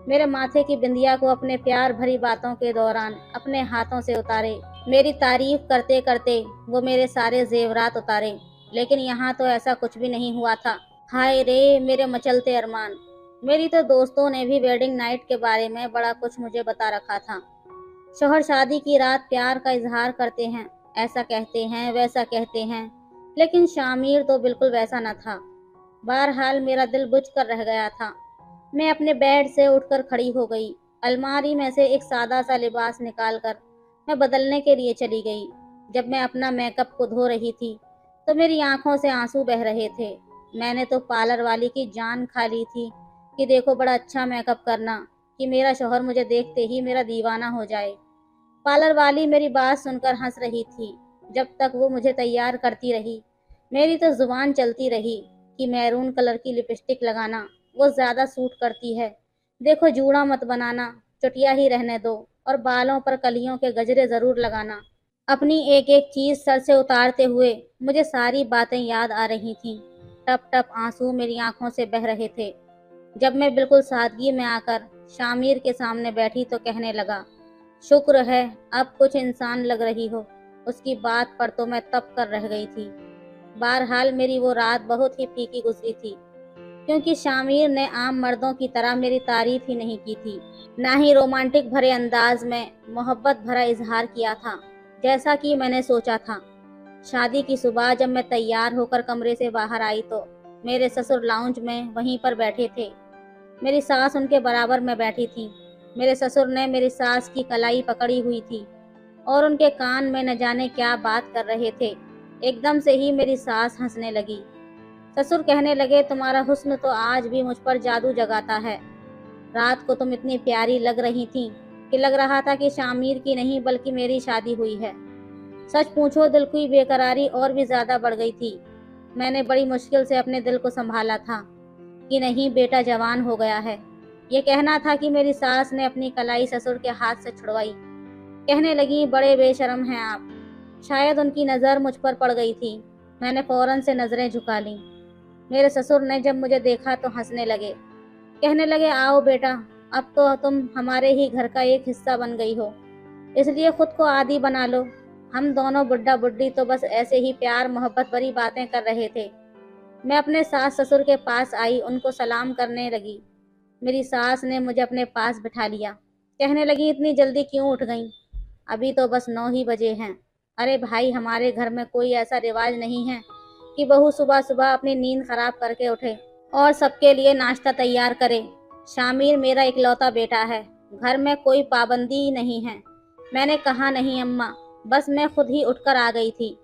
मेरे माथे की बिंदिया को अपने प्यार भरी बातों के दौरान अपने हाथों से उतारे, मेरी तारीफ करते करते वो मेरे सारे जेवरात उतारे। लेकिन यहाँ तो ऐसा कुछ भी नहीं हुआ था। हाय रे मेरे मचलते अरमान। मेरी तो दोस्तों ने भी वेडिंग नाइट के बारे में बड़ा कुछ मुझे बता रखा था। शौहर शादी की रात प्यार का इजहार करते हैं, ऐसा कहते हैं वैसा कहते हैं, लेकिन शामिर तो बिल्कुल वैसा न था। बहरहाल मेरा दिल बुझ कर रह गया था। मैं अपने बेड से उठकर खड़ी हो गई। अलमारी में से एक सादा सा लिबास निकालकर मैं बदलने के लिए चली गई। जब मैं अपना मेकअप को धो रही थी तो मेरी आंखों से आंसू बह रहे थे। मैंने तो पार्लर वाली की जान खा ली थी कि देखो बड़ा अच्छा मेकअप करना, कि मेरा शौहर मुझे देखते ही मेरा दीवाना हो जाए। पार्लर वाली मेरी बात सुनकर हंस रही थी। जब तक वो मुझे तैयार करती रही मेरी तो जुबान चलती रही कि मैरून कलर की लिपस्टिक लगाना वो ज्यादा सूट करती है। देखो जूड़ा मत बनाना, चुटिया ही रहने दो, और बालों पर कलियों के गजरे जरूर लगाना। अपनी एक एक चीज सर से उतारते हुए मुझे सारी बातें याद आ रही थीं। टप टप आंसू मेरी आंखों से बह रहे थे। जब मैं बिल्कुल सादगी में आकर शामिर के सामने बैठी तो कहने लगा, शुक्र है अब कुछ इंसान लग रही हो। उसकी बात पर तो मैं तप कर रह गई थी। बहरहाल मेरी वो रात बहुत ही फीकी गुजरी थी, क्योंकि शामिर ने आम मर्दों की तरह मेरी तारीफ ही नहीं की थी, ना ही रोमांटिक भरे अंदाज में मोहब्बत भरा इजहार किया था जैसा कि मैंने सोचा था। शादी की सुबह जब मैं तैयार होकर कमरे से बाहर आई तो मेरे ससुर लाउंज में वहीं पर बैठे थे। मेरी सास उनके बराबर में बैठी थी। मेरे ससुर ने मेरी सास की कलाई पकड़ी हुई थी और उनके कान में न जाने क्या बात कर रहे थे। एकदम से ही मेरी सास हंसने लगी। ससुर कहने लगे, तुम्हारा हुस्न तो आज भी मुझ पर जादू जगाता है। रात को तुम इतनी प्यारी लग रही थी कि लग रहा था कि शामिर की नहीं बल्कि मेरी शादी हुई है। सच पूछो दिल की बेकरारी और भी ज्यादा बढ़ गई थी। मैंने बड़ी मुश्किल से अपने दिल को संभाला था कि नहीं बेटा जवान हो गया है। ये कहना था कि मेरी सास ने अपनी कलाई ससुर के हाथ से छुड़वाई। कहने लगी, बड़े बेशर्म हैं आप। शायद उनकी नज़र मुझ पर पड़ गई थी। मैंने फौरन से नज़रें झुका लीं। मेरे ससुर ने जब मुझे देखा तो हंसने लगे। कहने लगे, आओ बेटा, अब तो तुम हमारे ही घर का एक हिस्सा बन गई हो, इसलिए खुद को आदी बना लो। हम दोनों बुड्ढा बुड्ढी तो बस ऐसे ही प्यार मोहब्बत भरी बातें कर रहे थे। मैं अपने सास ससुर के पास आई, उनको सलाम करने लगी। मेरी सास ने मुझे अपने पास बिठा लिया। कहने लगी, इतनी जल्दी क्यों उठ गई? अभी तो बस 9 ही बजे हैं। अरे भाई, हमारे घर में कोई ऐसा रिवाज नहीं है कि बहू सुबह सुबह अपनी नींद खराब करके उठे और सबके लिए नाश्ता तैयार करे। शामिर मेरा इकलौता बेटा है, घर में कोई पाबंदी नहीं है। मैंने कहा, नहीं अम्मा, बस मैं खुद ही उठकर आ गई थी।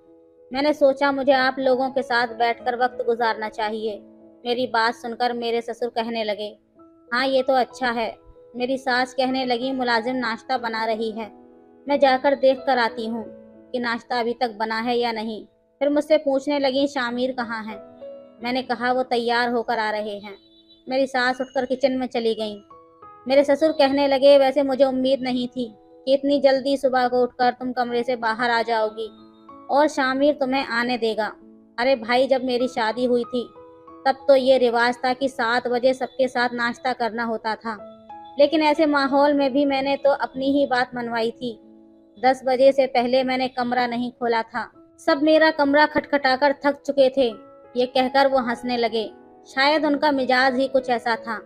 मैंने सोचा मुझे आप लोगों के साथ बैठकर वक्त गुजारना चाहिए। मेरी बात सुनकर मेरे ससुर कहने लगे, हाँ ये तो अच्छा है। मेरी सास कहने लगी, मुलाजिम नाश्ता बना रही है, मैं जाकर देख कर आती हूँ कि नाश्ता अभी तक बना है या नहीं। फिर मुझसे पूछने लगी, शामिर कहाँ है? मैंने कहा, वो तैयार होकर आ रहे हैं। मेरी सास उठकर किचन में चली गई। मेरे ससुर कहने लगे, वैसे मुझे उम्मीद नहीं थी कि इतनी जल्दी सुबह को उठकर तुम कमरे से बाहर आ जाओगी और शामिर तुम्हें आने देगा। अरे भाई, जब मेरी शादी हुई थी तब तो ये रिवाज था कि 7 बजे सबके साथ नाश्ता करना होता था, लेकिन ऐसे माहौल में भी मैंने तो अपनी ही बात मनवाई थी। 10 बजे से पहले मैंने कमरा नहीं खोला था। सब मेरा कमरा खटखटाकर थक चुके थे। ये कहकर वो हंसने लगे। शायद उनका मिजाज ही कुछ ऐसा था,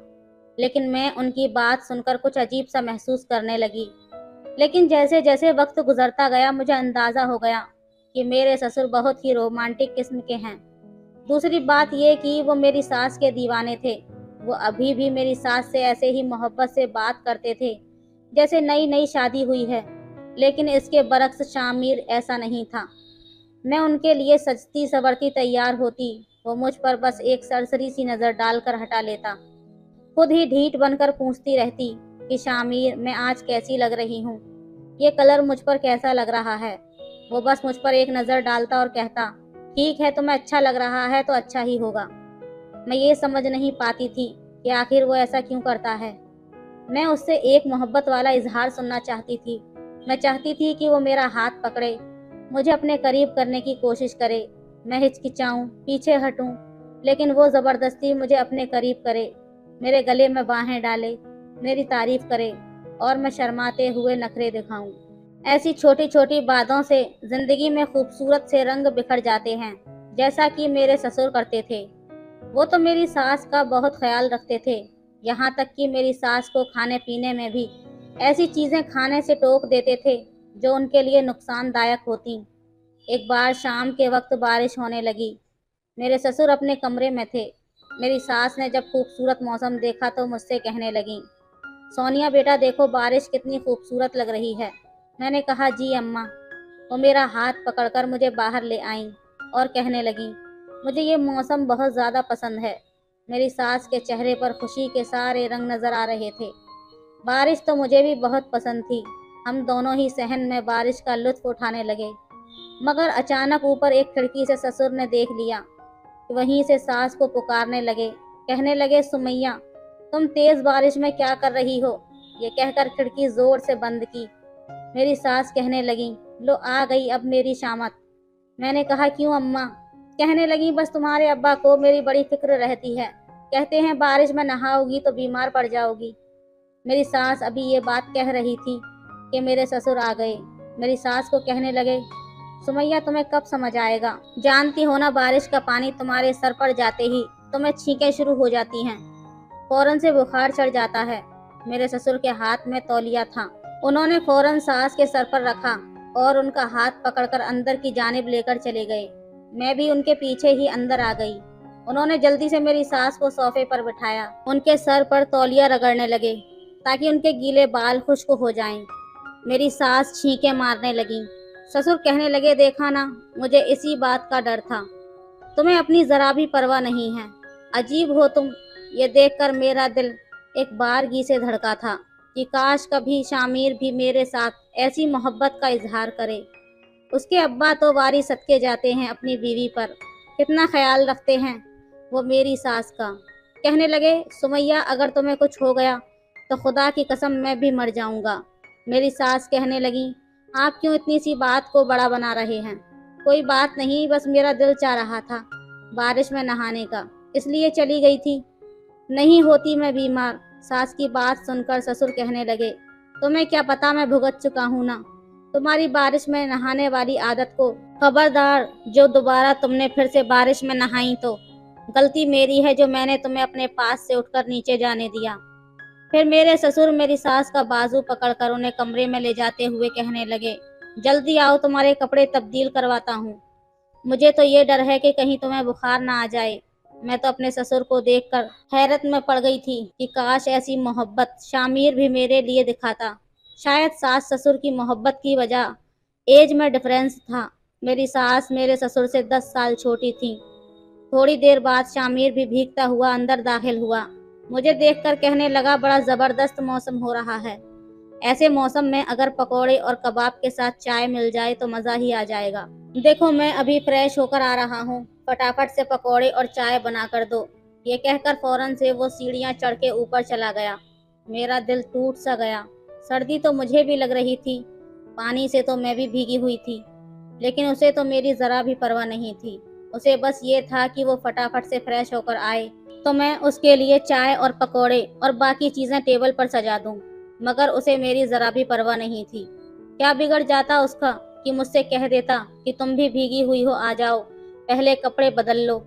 लेकिन मैं उनकी बात सुनकर कुछ अजीब सा महसूस करने लगी। लेकिन जैसे जैसे वक्त गुजरता गया मुझे अंदाजा हो गया कि मेरे ससुर बहुत ही रोमांटिक किस्म के हैं। दूसरी बात ये कि वो मेरी सास के दीवाने थे। वो अभी भी मेरी सास से ऐसे ही मोहब्बत से बात करते थे जैसे नई नई शादी हुई है, लेकिन इसके बरक्स शामिर ऐसा नहीं था। मैं उनके लिए सजती सवरती तैयार होती, वो मुझ पर बस एक सरसरी सी नज़र डालकर हटा लेता। खुद ही ढीठ बनकर पूछती रहती कि शामिर, मैं आज कैसी लग रही हूँ? ये कलर मुझ पर कैसा लग रहा है? वो बस मुझ पर एक नज़र डालता और कहता, ठीक है, तुम्हें अच्छा लग रहा है तो अच्छा ही होगा। मैं ये समझ नहीं पाती थी कि आखिर वो ऐसा क्यों करता है। मैं उससे एक मोहब्बत वाला इजहार सुनना चाहती थी। मैं चाहती थी कि वो मेरा हाथ पकड़े, मुझे अपने करीब करने की कोशिश करे। मैं हिचकिचाऊं, पीछे हटूं, लेकिन वो ज़बरदस्ती मुझे अपने करीब करे, मेरे गले में बाहें डाले, मेरी तारीफ करे और मैं शर्माते हुए नखरे दिखाऊं। ऐसी छोटी छोटी बातों से जिंदगी में खूबसूरत से रंग बिखर जाते हैं, जैसा कि मेरे ससुर करते थे। वो तो मेरी सास का बहुत ख्याल रखते थे, यहाँ तक कि मेरी सास को खाने पीने में भी ऐसी चीज़ें खाने से टोक देते थे जो उनके लिए नुकसानदायक होती। एक बार शाम के वक्त बारिश होने लगी। मेरे ससुर अपने कमरे में थे। मेरी सास ने जब खूबसूरत मौसम देखा तो मुझसे कहने लगी, सोनिया बेटा देखो बारिश कितनी खूबसूरत लग रही है। मैंने कहा जी अम्मा। वो मेरा हाथ पकड़कर मुझे बाहर ले आईं और कहने लगी, मुझे ये मौसम बहुत ज़्यादा पसंद है। मेरी सास के चेहरे पर खुशी के सारे रंग नज़र आ रहे थे। बारिश तो मुझे भी बहुत पसंद थी। हम दोनों ही सहन में बारिश का लुत्फ उठाने लगे। मगर अचानक ऊपर एक खिड़की से ससुर ने देख लिया। वहीं से सास को पुकारने लगे, कहने लगे, सुमैया तुम तेज बारिश में क्या कर रही हो। ये कहकर खिड़की जोर से बंद की। मेरी सास कहने लगी, लो आ गई अब मेरी शामत। मैंने कहा क्यों अम्मा। कहने लगी, बस तुम्हारे अब्बा को मेरी बड़ी फिक्र रहती है। कहते हैं बारिश में नहाओगी तो बीमार पड़ जाओगी। मेरी सास अभी ये बात कह रही थी कि मेरे ससुर आ गए। मेरी सास को कहने लगे, सुमैया तुम्हें कब समझ आएगा। जानती हो ना बारिश का पानी तुम्हारे सर पर जाते ही तुम्हें छींकें शुरू हो जाती हैं, फौरन से बुखार चढ़ जाता है। मेरे ससुर के हाथ में तौलिया था। उन्होंने फौरन सास के सर पर रखा और उनका हाथ पकड़कर अंदर की जानिब लेकर चले गए। मैं भी उनके पीछे ही अंदर आ गई। उन्होंने जल्दी से मेरी सास को सोफे पर बिठाया, उनके सर पर तौलिया रगड़ने लगे ताकि उनके गीले बाल खुश्क हो जाएं। मेरी सास छींकें मारने लगी। ससुर कहने लगे, देखा ना, मुझे इसी बात का डर था। तुम्हें अपनी जरा भी परवाह नहीं है। अजीब हो तुम। ये देखकर मेरा दिल एक बारगी से धड़का था कि काश कभी शामिर भी मेरे साथ ऐसी मोहब्बत का इजहार करे। उसके अब्बा तो वारी सदके जाते हैं अपनी बीवी पर, कितना ख्याल रखते हैं वो मेरी सास का। कहने लगे, सुमैया अगर तुम्हें कुछ हो गया तो खुदा की कसम मैं भी मर जाऊंगा। मेरी सास कहने लगी, आप क्यों इतनी सी बात को बड़ा बना रहे हैं। कोई बात नहीं, बस मेरा दिल चाह रहा था बारिश में नहाने का, इसलिए चली गई थी। नहीं होती मैं बीमार। सास की बात सुनकर ससुर कहने लगे, तुम्हें क्या पता, मैं भुगत चुका हूँ ना तुम्हारी बारिश में नहाने वाली आदत को। खबरदार, जो दोबारा तुमने फिर से बारिश में नहाई तो गलती मेरी है जो मैंने तुम्हें अपने पास से उठकर नीचे जाने दिया। फिर मेरे ससुर मेरी सास का बाजू पकड़कर उन्हें कमरे में ले जाते हुए कहने लगे, जल्दी आओ तुम्हारे कपड़े तब्दील करवाता हूँ। मुझे तो ये डर है कि कहीं तुम्हें बुखार ना आ जाए। मैं तो अपने ससुर को देखकर हैरत में पड़ गई थी कि काश ऐसी मोहब्बत शामिर भी मेरे लिए दिखाता। शायद सास ससुर की मोहब्बत की वजह एज में डिफरेंस था। मेरी सास मेरे ससुर से 10 साल छोटी थी। थोड़ी देर बाद शामिर भी भीगता हुआ अंदर दाखिल हुआ। मुझे देखकर कहने लगा, बड़ा जबरदस्त मौसम हो रहा है। ऐसे मौसम में अगर पकोड़े और कबाब के साथ चाय मिल जाए तो मज़ा ही आ जाएगा। देखो मैं अभी फ्रेश होकर आ रहा हूँ, फटाफट से पकोड़े और चाय बना कर दो। ये कहकर फौरन से वो सीढ़ियाँ चढ़ के ऊपर चला गया। मेरा दिल टूट सा गया। सर्दी तो मुझे भी लग रही थी, पानी से तो मैं भी भीगी हुई थी, लेकिन उसे तो मेरी ज़रा भी परवाह नहीं थी। उसे बस ये था कि वो फटाफट से फ्रेश होकर आए तो मैं उसके लिए चाय और पकोड़े और बाकी चीज़ें टेबल पर सजा दूं। मगर उसे मेरी ज़रा भी परवाह नहीं थी। क्या बिगड़ जाता उसका कि मुझसे कह देता कि तुम भी भीगी हुई हो, आ जाओ, पहले कपड़े बदल लो।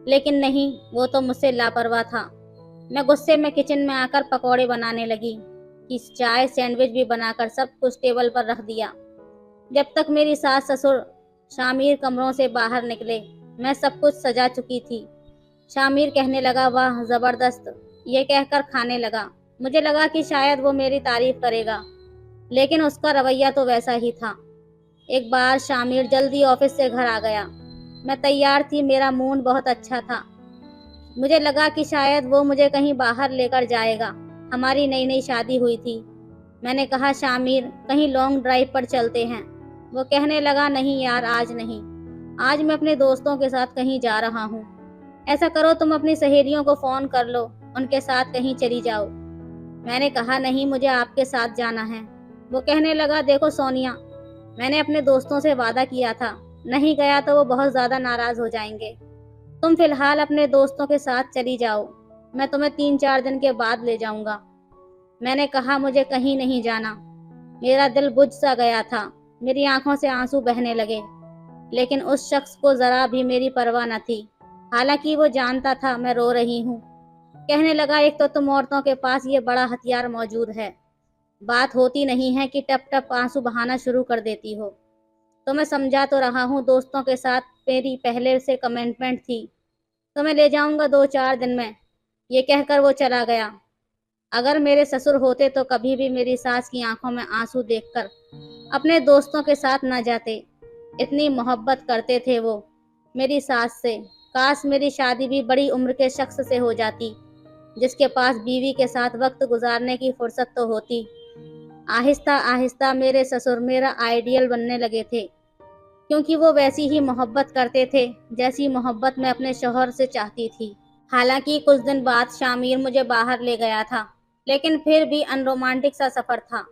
लेकिन नहीं, वो तो मुझसे लापरवाह था। मैं गुस्से में किचन में आकर पकोड़े बनाने लगी कि चाय सैंडविच भी बनाकर सब कुछ टेबल पर रख दिया। जब तक मेरी सास ससुर शामिर कमरों से बाहर निकले मैं सब कुछ सजा चुकी थी। शामिर कहने लगा, वाह ज़बरदस्त, ये कहकर खाने लगा। मुझे लगा कि शायद वो मेरी तारीफ करेगा, लेकिन उसका रवैया तो वैसा ही था। एक बार शामिर जल्दी ऑफिस से घर आ गया। मैं तैयार थी, मेरा मूड बहुत अच्छा था। मुझे लगा कि शायद वो मुझे कहीं बाहर लेकर जाएगा। हमारी नई नई शादी हुई थी। मैंने कहा, शामिर कहीं लॉन्ग ड्राइव पर चलते हैं। वो कहने लगा, नहीं यार आज नहीं। आज मैं अपने दोस्तों के साथ कहीं जा रहा हूँ। ऐसा करो तुम अपनी सहेलियों को फ़ोन कर लो, उनके साथ कहीं चली जाओ। मैंने कहा नहीं, मुझे आपके साथ जाना है। वो कहने लगा देखो सोनिया, मैंने अपने दोस्तों से वादा किया था, नहीं गया तो वो बहुत ज़्यादा नाराज़ हो जाएंगे। तुम फिलहाल अपने दोस्तों के साथ चली जाओ, मैं तुम्हें 3-4 दिन के बाद ले जाऊंगा। मैंने कहा मुझे कहीं नहीं जाना। मेरा दिल बुझ सा गया था, मेरी आंखों से आंसू बहने लगे, लेकिन उस शख्स को जरा भी मेरी परवाह न थी। हालांकि वो जानता था मैं रो रही हूँ। कहने लगा एक तो तुम औरतों के पास ये बड़ा हथियार मौजूद है, बात होती नहीं है कि टप टप आंसू बहाना शुरू कर देती हो। तो मैं समझा तो रहा हूँ, दोस्तों के साथ मेरी पहले से कमिटमेंट थी, तो मैं ले जाऊंगा 2-4 दिन में। ये कहकर वो चला गया। अगर मेरे ससुर होते तो कभी भी मेरी सास की आंखों में आंसू देखकर अपने दोस्तों के साथ न जाते। इतनी मोहब्बत करते थे वो मेरी सास से। काश मेरी शादी भी बड़ी उम्र के शख्स से हो जाती, जिसके पास बीवी के साथ वक्त गुजारने की फुर्सत तो होती। आहिस्ता आहिस्ता मेरे ससुर मेरा आइडियल बनने लगे थे, क्योंकि वो वैसी ही मोहब्बत करते थे जैसी मोहब्बत मैं अपने शौहर से चाहती थी। हालांकि कुछ दिन बाद शामिर मुझे बाहर ले गया था, लेकिन फिर भी अनरोमांटिक सा सफर था।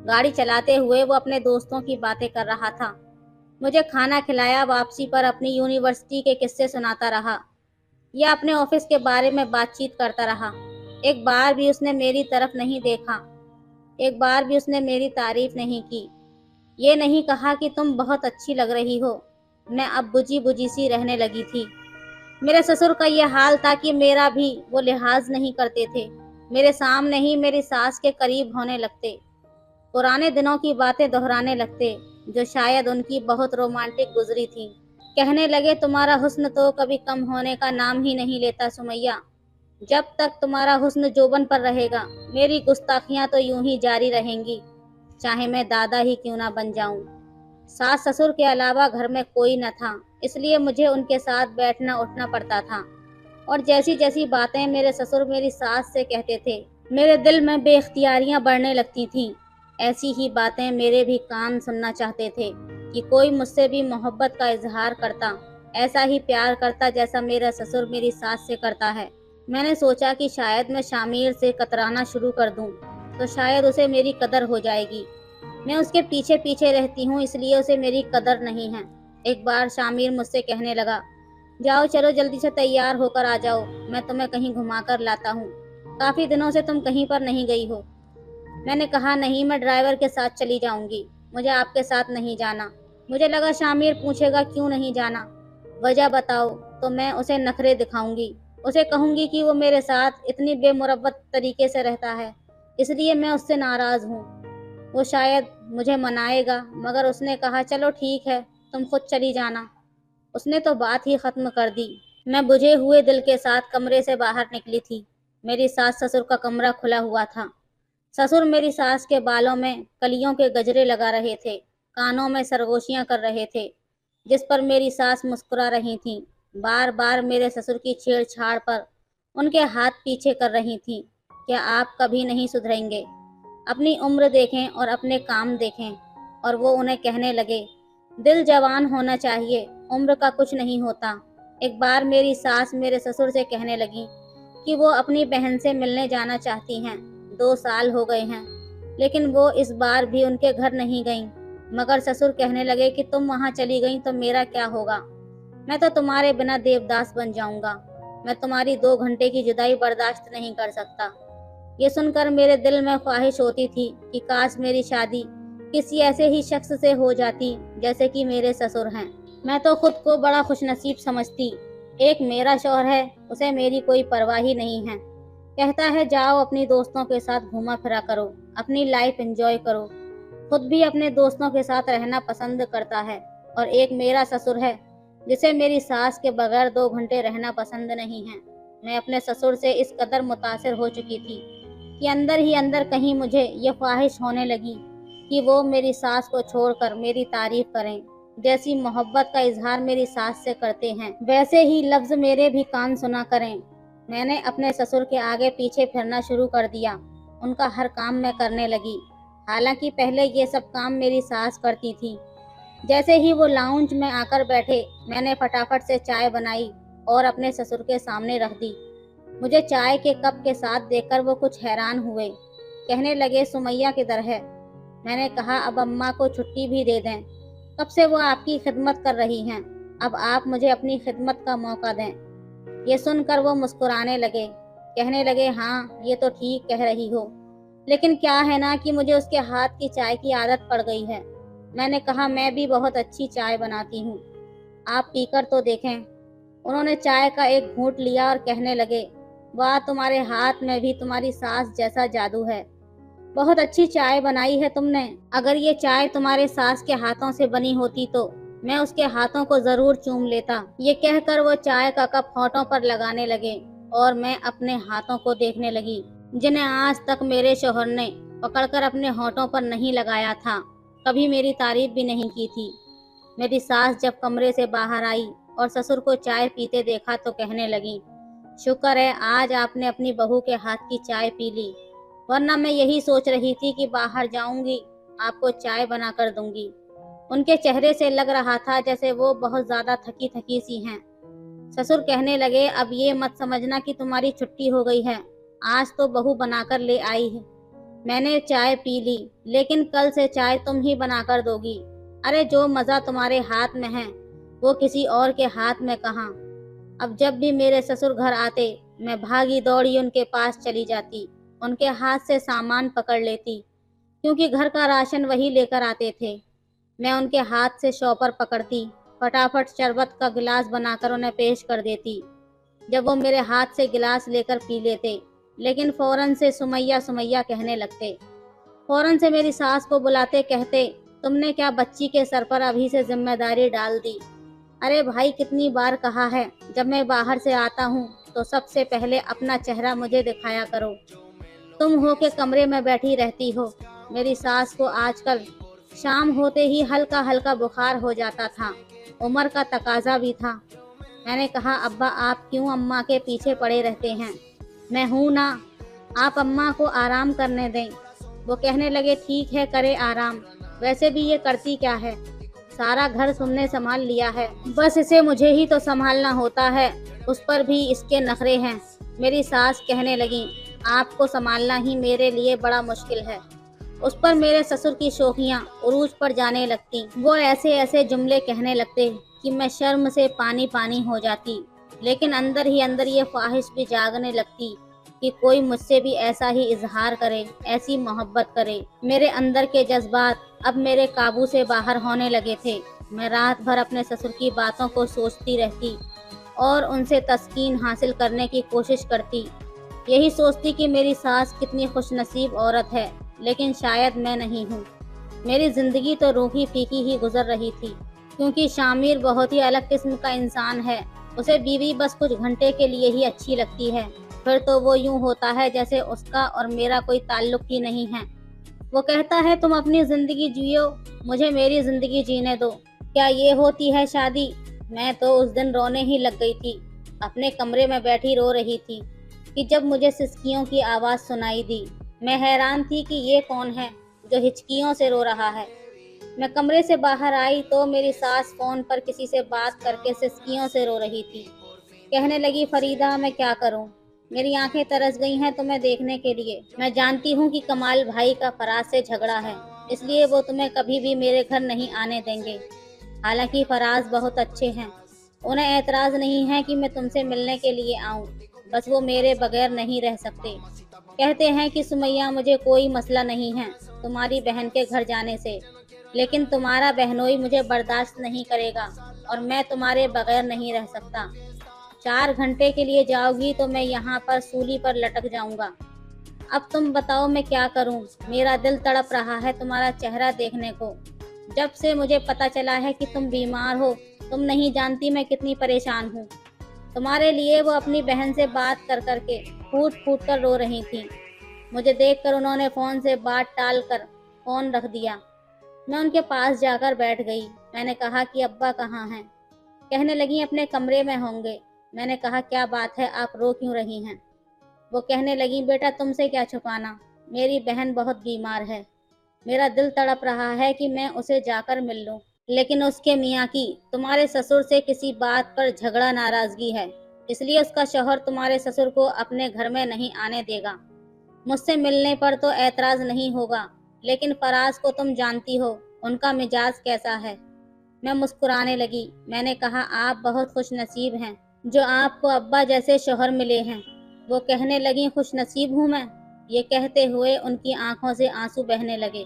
गाड़ी चलाते हुए वो अपने दोस्तों की बातें कर रहा था, मुझे खाना खिलाया, वापसी पर अपनी यूनिवर्सिटी के किस्से सुनाता रहा या अपने ऑफिस के बारे में बातचीत करता रहा। एक बार भी उसने मेरी तरफ नहीं देखा, एक बार भी उसने मेरी तारीफ नहीं की, ये नहीं कहा कि तुम बहुत अच्छी लग रही हो। मैं अब बुझी बुझी सी रहने लगी थी। मेरे ससुर का यह हाल था कि मेरा भी वो लिहाज नहीं करते थे। मेरे सामने ही मेरी सास के करीब होने लगते, पुराने दिनों की बातें दोहराने लगते, जो शायद उनकी बहुत रोमांटिक गुजरी थी। कहने लगे तुम्हारा हुस्न तो कभी कम होने का नाम ही नहीं लेता सुमैया। जब तक तुम्हारा हुस्न जोबन पर रहेगा, मेरी गुस्ताखियां तो यूं ही जारी रहेंगी, चाहे मैं दादा ही क्यों ना बन जाऊं। सास ससुर के अलावा घर में कोई न था, इसलिए मुझे उनके साथ बैठना उठना पड़ता था। और जैसी जैसी बातें मेरे ससुर मेरी सास से कहते थे, मेरे दिल में बेख्तियारियां बढ़ने लगती थीं। ऐसी ही बातें मेरे भी कान सुनना चाहते थे कि कोई मुझसे भी मोहब्बत का इजहार करता, ऐसा ही प्यार करता जैसा मेरा ससुर मेरी सास से करता है। मैंने सोचा कि शायद मैं शामिर से कतराना शुरू कर दूं, तो शायद उसे मेरी कदर हो जाएगी। मैं उसके पीछे पीछे रहती हूँ, इसलिए उसे मेरी कदर नहीं है। एक बार शामिर मुझसे कहने लगा, जाओ चलो जल्दी से तैयार होकर आ जाओ, मैं तुम्हें कहीं घुमा कर लाता हूँ, काफी दिनों से तुम कहीं पर नहीं गई हो। मैंने कहा नहीं, मैं ड्राइवर के साथ चली जाऊंगी, मुझे आपके साथ नहीं जाना। मुझे लगा शामिर पूछेगा क्यों नहीं जाना, वजह बताओ, तो मैं उसे नखरे दिखाऊंगी, उसे कहूंगी कि वो मेरे साथ इतनी बेमुरव्वत तरीके से रहता है, इसलिए मैं उससे नाराज हूँ। वो शायद मुझे मनाएगा, मगर उसने कहा चलो ठीक है, तुम खुद चली जाना। उसने तो बात ही खत्म कर दी। मैं बुझे हुए दिल के साथ कमरे से बाहर निकली थी। मेरी सास ससुर का कमरा खुला हुआ था। ससुर मेरी सास के बालों में कलियों के गजरे लगा रहे थे, कानों में सरगोशियां कर रहे थे, जिस पर मेरी सास मुस्कुरा रही थी। बार बार मेरे ससुर की छेड़छाड़ पर उनके हाथ पीछे कर रही थी। क्या आप कभी नहीं सुधरेंगे? अपनी उम्र देखें और अपने काम देखें। और वो उन्हें कहने लगे, दिल जवान होना चाहिए, उम्र का कुछ नहीं होता। एक बार मेरी सास मेरे ससुर से कहने लगी कि वो अपनी बहन से मिलने जाना चाहती हैं। 2 साल हो गए हैं, लेकिन वो इस बार भी उनके घर नहीं गईं। मगर ससुर कहने लगे कि तुम वहां चली गई तो मेरा क्या होगा? मैं तो तुम्हारे बिना देवदास बन जाऊंगा। मैं तुम्हारी 2 घंटे की जुदाई बर्दाश्त नहीं कर सकता। ये सुनकर मेरे दिल में ख्वाहिश होती थी कि काश मेरी शादी किसी ऐसे ही शख्स से हो जाती जैसे कि मेरे ससुर हैं। मैं तो खुद को बड़ा खुशनसीब समझती। एक मेरा शौहर है, उसे मेरी कोई परवाह ही नहीं है। कहता है जाओ अपनी दोस्तों के साथ घूमा फिरा करो, अपनी लाइफ एंजॉय करो। खुद भी अपने दोस्तों के साथ रहना पसंद करता है। और एक मेरा ससुर है, जिसे मेरी सास के बगैर 2 घंटे रहना पसंद नहीं है। मैं अपने ससुर से इस कदर मुतासिर हो चुकी थी कि अंदर ही अंदर कहीं मुझे ये ख्वाहिश होने लगी कि वो मेरी सास को छोड़कर मेरी तारीफ करें। जैसी मोहब्बत का इजहार मेरी सास से करते हैं, वैसे ही लफ्ज मेरे भी कान सुना करें। मैंने अपने ससुर के आगे पीछे फिरना शुरू कर दिया, उनका हर काम मैं करने लगी। हालांकि पहले ये सब काम मेरी सास करती थी, जैसे ही वो लाउंज में आकर बैठे, मैंने फटाफट से चाय बनाई और अपने ससुर के सामने रख दी। मुझे चाय के कप के साथ देखकर वो कुछ हैरान हुए। कहने लगे, सुमैया किधर है? मैंने कहा, अब अम्मा को छुट्टी भी दे दें। कब से वो आपकी खिदमत कर रही हैं, अब आप मुझे अपनी खिदमत का मौका दें। ये सुनकर वो मुस्कुराने लगे। कहने लगे, हाँ ये तो ठीक कह रही हो, लेकिन क्या है ना कि मुझे उसके हाथ की चाय की आदत पड़ गई है। मैंने कहा, मैं भी बहुत अच्छी चाय बनाती हूँ, आप पीकर तो देखें। उन्होंने चाय का एक घूंट लिया और कहने लगे, वाह, तुम्हारे हाथ में भी तुम्हारी सास जैसा जादू है। बहुत अच्छी चाय बनाई है तुमने। अगर ये चाय तुम्हारे सास के हाथों से बनी होती तो मैं उसके हाथों को जरूर चूम लेता। ये कहकर वो चाय का कप होठों पर लगाने लगे और मैं अपने हाथों को देखने लगी, जिन्हें आज तक मेरे शौहर ने पकड़कर अपने होठों पर नहीं लगाया था, कभी मेरी तारीफ भी नहीं की थी। मेरी सास जब कमरे से बाहर आई और ससुर को चाय पीते देखा तो कहने लगी, शुक्र है आज आपने अपनी बहू के हाथ की चाय पी ली, वरना मैं यही सोच रही थी कि बाहर जाऊंगी, आपको चाय बनाकर दूंगी। उनके चेहरे से लग रहा था जैसे वो बहुत ज्यादा थकी थकी सी हैं। ससुर कहने लगे, अब ये मत समझना कि तुम्हारी छुट्टी हो गई है, आज तो बहू बनाकर ले आई है। मैंने चाय पी ली, लेकिन कल से चाय तुम ही बनाकर दोगी। अरे जो मजा तुम्हारे हाथ में है वो किसी और के हाथ में कहाँ। अब जब भी मेरे ससुर घर आते, मैं भागी दौड़ी उनके पास चली जाती, उनके हाथ से सामान पकड़ लेती, क्योंकि घर का राशन वही लेकर आते थे। मैं उनके हाथ से शॉपर पकड़ती, फटाफट शरबत का गिलास बनाकर उन्हें पेश कर देती। जब वो मेरे हाथ से गिलास लेकर पी लेते, लेकिन फौरन से सुमैया सुमैया कहने लगते। फौरन से मेरी सास को बुलाते, कहते, तुमने क्या बच्ची के सर पर अभी से जिम्मेदारी डाल दी? अरे भाई, कितनी बार कहा है, जब मैं बाहर से आता हूँ तो सबसे पहले अपना चेहरा मुझे दिखाया करो। तुम हो के कमरे में बैठी रहती हो। मेरी सास को आजकल शाम होते ही हल्का हल्का बुखार हो जाता था, उम्र का तकाजा भी था। मैंने कहा, अब्बा आप क्यों अम्मा के पीछे पड़े रहते हैं, मैं हूं ना, आप अम्मा को आराम करने दें। वो कहने लगे, ठीक है करे आराम, वैसे भी ये करती क्या है, सारा घर तुमने संभाल लिया है, बस इसे मुझे ही तो संभालना होता है, उस पर भी इसके नखरे हैं। मेरी सास कहने लगी, आपको संभालना ही मेरे लिए बड़ा मुश्किल है। उस पर मेरे ससुर की शोखियां उरूज पर जाने लगती। वो ऐसे ऐसे जुमले कहने लगते कि मैं शर्म से पानी पानी हो जाती, लेकिन अंदर ही अंदर ये ख्वाहिश भी जागने लगती कि कोई मुझसे भी ऐसा ही इजहार करे, ऐसी मोहब्बत करे। मेरे अंदर के जज्बात अब मेरे काबू से बाहर होने लगे थे। मैं रात भर अपने ससुर की बातों को सोचती रहती और उनसे तस्कीन हासिल करने की कोशिश करती। यही सोचती कि मेरी सास कितनी खुशनसीब औरत है, लेकिन शायद मैं नहीं हूँ। मेरी जिंदगी तो रूखी फीकी ही गुजर रही थी, क्योंकि शामिर बहुत ही अलग किस्म का इंसान है। उसे बीवी बस कुछ घंटे के लिए ही अच्छी लगती है, फिर तो वो यूं होता है जैसे उसका और मेरा कोई ताल्लुक ही नहीं है। वो कहता है, तुम अपनी जिंदगी जियो, मुझे मेरी जिंदगी जीने दो। क्या ये होती है शादी? मैं तो उस दिन रोने ही लग गई थी। अपने कमरे में बैठी रो रही थी कि जब मुझे सिसकियों की आवाज सुनाई दी। मैं हैरान थी कि ये कौन है जो हिचकियों से रो रहा है। मैं कमरे से बाहर आई तो मेरी सास फोन पर किसी से बात करके सिसकियों से रो रही थी। कहने लगी, फरीदा मैं क्या करूं, मेरी आंखें तरस गई हैं तुम्हें देखने के लिए। मैं जानती हूं कि कमाल भाई का फराज से झगड़ा है, इसलिए वो तुम्हें कभी भी मेरे घर नहीं आने देंगे। हालांकि फराज बहुत अच्छे हैं, उन्हें एतराज नहीं है कि मैं तुमसे मिलने के लिए आऊं, बस वो मेरे बगैर नहीं रह सकते। कहते हैं कि सुमैया मुझे कोई मसला नहीं है तुम्हारी बहन के घर जाने से, लेकिन तुम्हारा बहनोई मुझे बर्दाश्त नहीं करेगा और मैं तुम्हारे बगैर नहीं रह सकता। 4 घंटे के लिए जाओगी तो मैं यहाँ पर सूली पर लटक जाऊंगा। अब तुम बताओ मैं क्या करूं, मेरा दिल तड़प रहा है तुम्हारा चेहरा देखने को। जब से मुझे पता चला है कि तुम बीमार हो, तुम नहीं जानती मैं कितनी परेशान हूँ। तुम्हारे लिए वो अपनी बहन से बात कर करके फूट फूट कर रो रही थी। मुझे देखकर उन्होंने फोन से बात टाल कर फोन रख दिया। मैं उनके पास जाकर बैठ गई। मैंने कहा कि अब्बा कहाँ हैं? कहने लगी, अपने कमरे में होंगे। मैंने कहा, क्या बात है, आप रो क्यों रही हैं? वो कहने लगी, बेटा तुमसे क्या छुपाना, मेरी बहन बहुत बीमार है, मेरा दिल तड़प रहा है कि मैं उसे जाकर मिल लूं। लेकिन उसके मियाँ की तुम्हारे ससुर से किसी बात पर झगड़ा नाराजगी है, इसलिए उसका शौहर तुम्हारे ससुर को अपने घर में नहीं आने देगा। मुझसे मिलने पर तो ऐतराज नहीं होगा, लेकिन फराज को तुम जानती हो, उनका मिजाज कैसा है। मैं मुस्कुराने लगी। मैंने कहा, आप बहुत खुश नसीब हैं जो आपको अब्बा जैसे शौहर मिले हैं। वो कहने लगी, खुश नसीब हूँ मैं। ये कहते हुए उनकी आंखों से आंसू बहने लगे।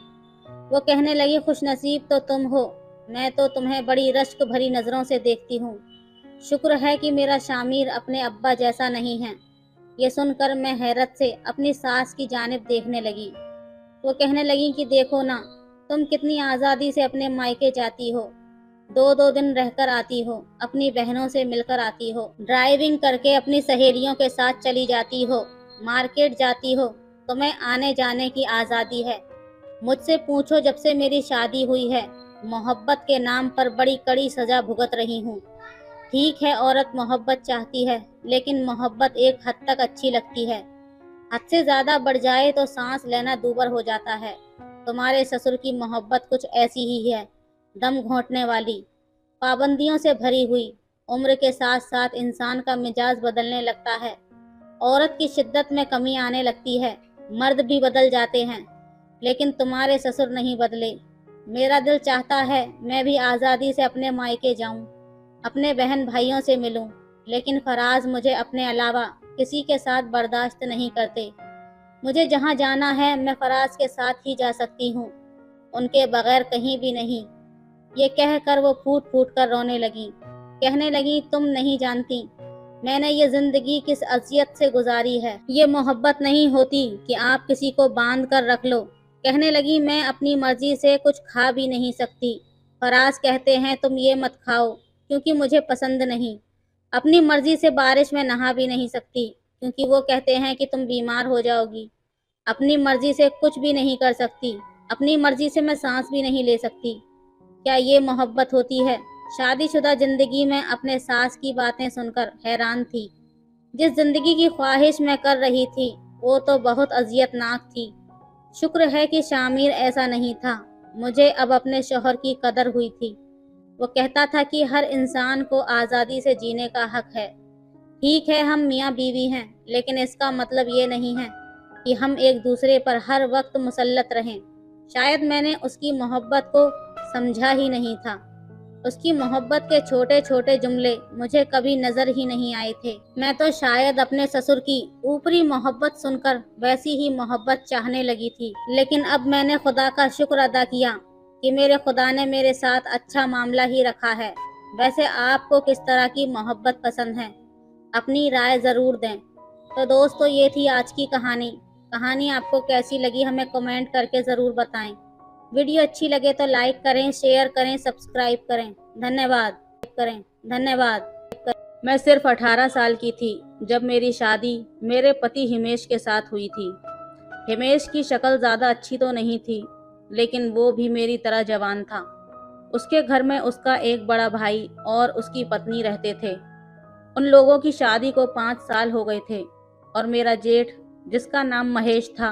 वो कहने लगी, खुश नसीब तो तुम हो, मैं तो तुम्हें बड़ी रश्क भरी नज़रों से देखती हूँ। शुक्र है कि मेरा शामिर अपने अब्बा जैसा नहीं है। ये सुनकर मैं हैरत से अपनी सास की जानिब देखने लगी। वो कहने लगी कि देखो ना, तुम कितनी आज़ादी से अपने मायके जाती हो, दो दो दिन रहकर आती हो, अपनी बहनों से मिलकर आती हो, ड्राइविंग करके अपनी सहेलियों के साथ चली जाती हो, मार्केट जाती हो, तुम्हें आने जाने की आज़ादी है। मुझसे पूछो, जब से मेरी शादी हुई है, मोहब्बत के नाम पर बड़ी कड़ी सजा भुगत रही हूँ। ठीक है, औरत मोहब्बत चाहती है, लेकिन मोहब्बत एक हद तक अच्छी लगती है। हद से ज़्यादा बढ़ जाए तो सांस लेना दूभर हो जाता है। तुम्हारे ससुर की मोहब्बत कुछ ऐसी ही है, दम घोंटने वाली, पाबंदियों से भरी हुई। उम्र के साथ साथ इंसान का मिजाज बदलने लगता है, औरत की शिद्दत में कमी आने लगती है, मर्द भी बदल जाते हैं, लेकिन तुम्हारे ससुर नहीं बदले। मेरा दिल चाहता है मैं भी आज़ादी से अपने मायके जाऊं, अपने बहन भाइयों से मिलूं, लेकिन फराज मुझे अपने अलावा किसी के साथ बर्दाश्त नहीं करते। मुझे जहाँ जाना है मैं फराज के साथ ही जा सकती हूँ, उनके बगैर कहीं भी नहीं। ये कहकर वो फूट फूट कर रोने लगी। कहने लगी, तुम नहीं जानती मैंने ये जिंदगी किस अजियत से गुजारी है। ये मोहब्बत नहीं होती कि आप किसी को बांध कर रख लो। कहने लगी, मैं अपनी मर्जी से कुछ खा भी नहीं सकती। फराज कहते हैं तुम ये मत खाओ क्योंकि मुझे पसंद नहीं। अपनी मर्जी से बारिश में नहा भी नहीं सकती क्योंकि वो कहते हैं कि तुम बीमार हो जाओगी। अपनी मर्जी से कुछ भी नहीं कर सकती, अपनी मर्जी से मैं सांस भी नहीं ले सकती। क्या ये मोहब्बत होती है? शादीशुदा जिंदगी में अपने सास की बातें सुनकर हैरान थी। जिस जिंदगी की ख्वाहिश मैं कर रही थी वो तो बहुत अजियतनाक थी। शुक्र है कि शामिर ऐसा नहीं था। मुझे अब अपने शौहर की कदर हुई थी। वो कहता था कि हर इंसान को आज़ादी से जीने का हक है। ठीक है, हम मियाँ बीवी हैं, लेकिन इसका मतलब ये नहीं है कि हम एक दूसरे पर हर वक्त मुसल्लत रहें। शायद मैंने उसकी मोहब्बत को समझा ही नहीं था। उसकी मोहब्बत के छोटे छोटे जुमले मुझे कभी नजर ही नहीं आए थे। मैं तो शायद अपने ससुर की ऊपरी मोहब्बत सुनकर वैसी ही मोहब्बत चाहने लगी थी। लेकिन अब मैंने खुदा का शुक्र अदा किया कि मेरे खुदा ने मेरे साथ अच्छा मामला ही रखा है। वैसे आपको किस तरह की मोहब्बत पसंद है? अपनी राय ज़रूर दें। तो दोस्तों, ये थी आज की कहानी। कहानी आपको कैसी लगी हमें कमेंट करके ज़रूर बताएं। वीडियो अच्छी लगे तो लाइक करें, शेयर करें, सब्सक्राइब करें। धन्यवाद। मैं सिर्फ 18 साल की थी जब मेरी शादी मेरे पति हिमेश के साथ हुई थी। हिमेश की शक्ल ज़्यादा अच्छी तो नहीं थी, लेकिन वो भी मेरी तरह जवान था। उसके घर में उसका एक बड़ा भाई और उसकी पत्नी रहते थे। उन लोगों की शादी को 5 साल हो गए थे और मेरा जेठ, जिसका नाम महेश था,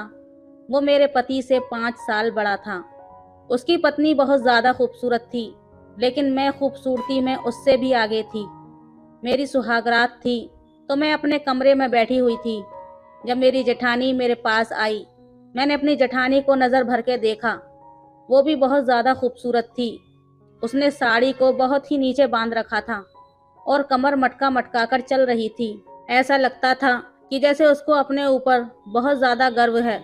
वो मेरे पति से 5 साल बड़ा था। उसकी पत्नी बहुत ज़्यादा खूबसूरत थी, लेकिन मैं खूबसूरती में उससे भी आगे थी। मेरी सुहागरात थी तो मैं अपने कमरे में बैठी हुई थी जब मेरी जेठानी मेरे पास आई। मैंने अपनी जेठानी को नज़र भर के देखा। वो भी बहुत ज़्यादा खूबसूरत थी। उसने साड़ी को बहुत ही नीचे बांध रखा था और कमर मटका मटका कर चल रही थी। ऐसा लगता था कि जैसे उसको अपने ऊपर बहुत ज़्यादा गर्व है।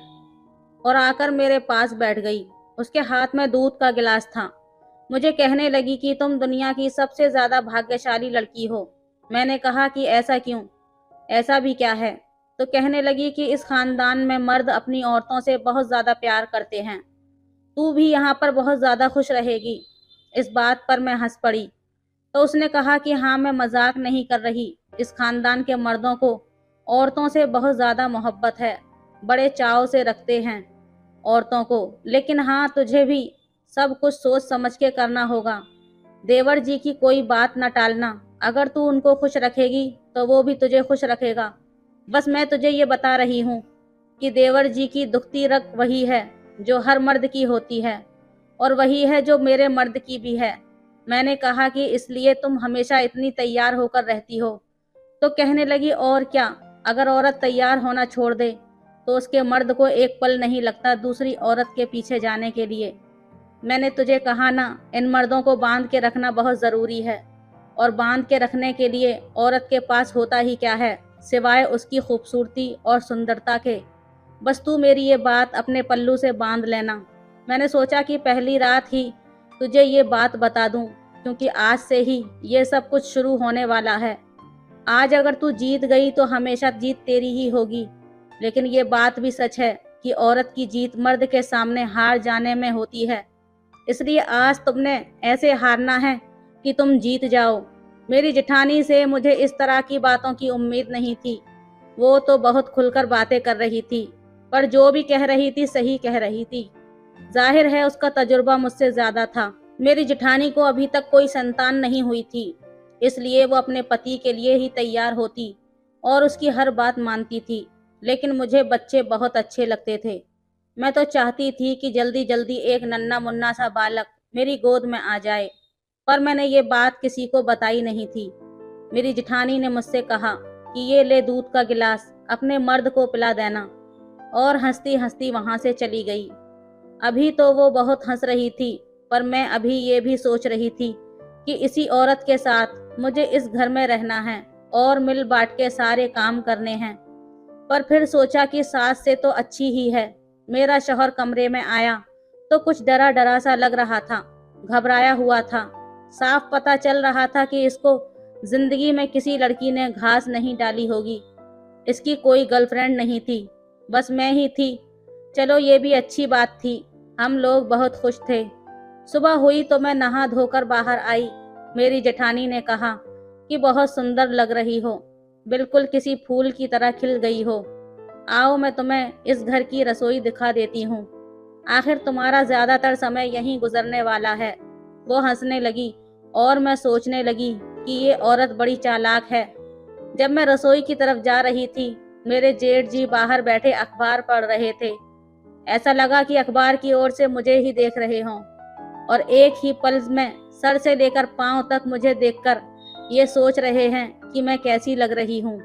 और आकर मेरे पास बैठ गई। उसके हाथ में दूध का गिलास था। मुझे कहने लगी कि तुम दुनिया की सबसे ज़्यादा भाग्यशाली लड़की हो। मैंने कहा कि ऐसा क्यों? ऐसा भी क्या है? तो कहने लगी कि इस खानदान में मर्द अपनी औरतों से बहुत ज़्यादा प्यार करते हैं। तू भी यहाँ पर बहुत ज़्यादा खुश रहेगी। इस बात पर मैं हंस पड़ी। तो उसने कहा कि हाँ, मैं मजाक नहीं कर रही। इस खानदान के मर्दों को औरतों से बहुत ज़्यादा मोहब्बत है, बड़े चाव से रखते हैं औरतों को। लेकिन हाँ, तुझे भी सब कुछ सोच समझ के करना होगा। देवर जी की कोई बात न टालना। अगर तू उनको खुश रखेगी तो वो भी तुझे खुश रखेगा। बस मैं तुझे ये बता रही हूँ कि देवर जी की दुखती रग वही है जो हर मर्द की होती है, और वही है जो मेरे मर्द की भी है। मैंने कहा कि इसलिए तुम हमेशा इतनी तैयार होकर रहती हो। तो कहने लगी, और क्या, अगर औरत तैयार होना छोड़ दे तो उसके मर्द को एक पल नहीं लगता दूसरी औरत के पीछे जाने के लिए। मैंने तुझे कहा ना, इन मर्दों को बांध के रखना बहुत ज़रूरी है। और बांध के रखने के लिए औरत के पास होता ही क्या है सिवाय उसकी खूबसूरती और सुंदरता के। बस तू मेरी ये बात अपने पल्लू से बांध लेना। मैंने सोचा कि पहली रात ही तुझे ये बात बता दूं, क्योंकि आज से ही ये सब कुछ शुरू होने वाला है। आज अगर तू जीत गई तो हमेशा जीत तेरी ही होगी। लेकिन ये बात भी सच है कि औरत की जीत मर्द के सामने हार जाने में होती है। इसलिए आज तुमने ऐसे हारना है कि तुम जीत जाओ। मेरी जेठानी से मुझे इस तरह की बातों की उम्मीद नहीं थी। वो तो बहुत खुलकर बातें कर रही थी, पर जो भी कह रही थी सही कह रही थी। जाहिर है उसका तजुर्बा मुझसे ज्यादा था। मेरी जेठानी को अभी तक कोई संतान नहीं हुई थी, इसलिए वो अपने पति के लिए ही तैयार होती और उसकी हर बात मानती थी। लेकिन मुझे बच्चे बहुत अच्छे लगते थे। मैं तो चाहती थी कि जल्दी जल्दी एक नन्ना मुन्ना सा बालक मेरी गोद में आ जाए, पर मैंने ये बात किसी को बताई नहीं थी। मेरी जेठानी ने मुझसे कहा कि ये ले दूध का गिलास, अपने मर्द को पिला देना, और हंसती हंसती वहां से चली गई। अभी तो वो बहुत हंस रही थी, पर मैं अभी ये भी सोच रही थी कि इसी औरत के साथ मुझे इस घर में रहना है और मिल बांट के सारे काम करने हैं। पर फिर सोचा कि सास से तो अच्छी ही है। मेरा शौहर कमरे में आया तो कुछ डरा डरा सा लग रहा था, घबराया हुआ था। साफ पता चल रहा था कि इसको जिंदगी में किसी लड़की ने घास नहीं डाली होगी। इसकी कोई गर्लफ्रेंड नहीं थी, बस मैं ही थी। चलो ये भी अच्छी बात थी। हम लोग बहुत खुश थे। सुबह हुई तो मैं नहा धोकर बाहर आई। मेरी जेठानी ने कहा कि बहुत सुंदर लग रही हो, बिल्कुल किसी फूल की तरह खिल गई हो। आओ मैं तुम्हें इस घर की रसोई दिखा देती हूँ। आखिर तुम्हारा ज्यादातर समय यहीं गुजरने वाला है। वो हंसने लगी और मैं सोचने लगी कि ये औरत बड़ी चालाक है। जब मैं रसोई की तरफ जा रही थी, मेरे जेठ जी बाहर बैठे अखबार पढ़ रहे थे। ऐसा लगा कि अखबार की ओर से मुझे ही देख रहे हों, और एक ही पल में सर से लेकर पांव तक मुझे देखकर ये सोच रहे हैं कि मैं कैसी लग रही हूँ।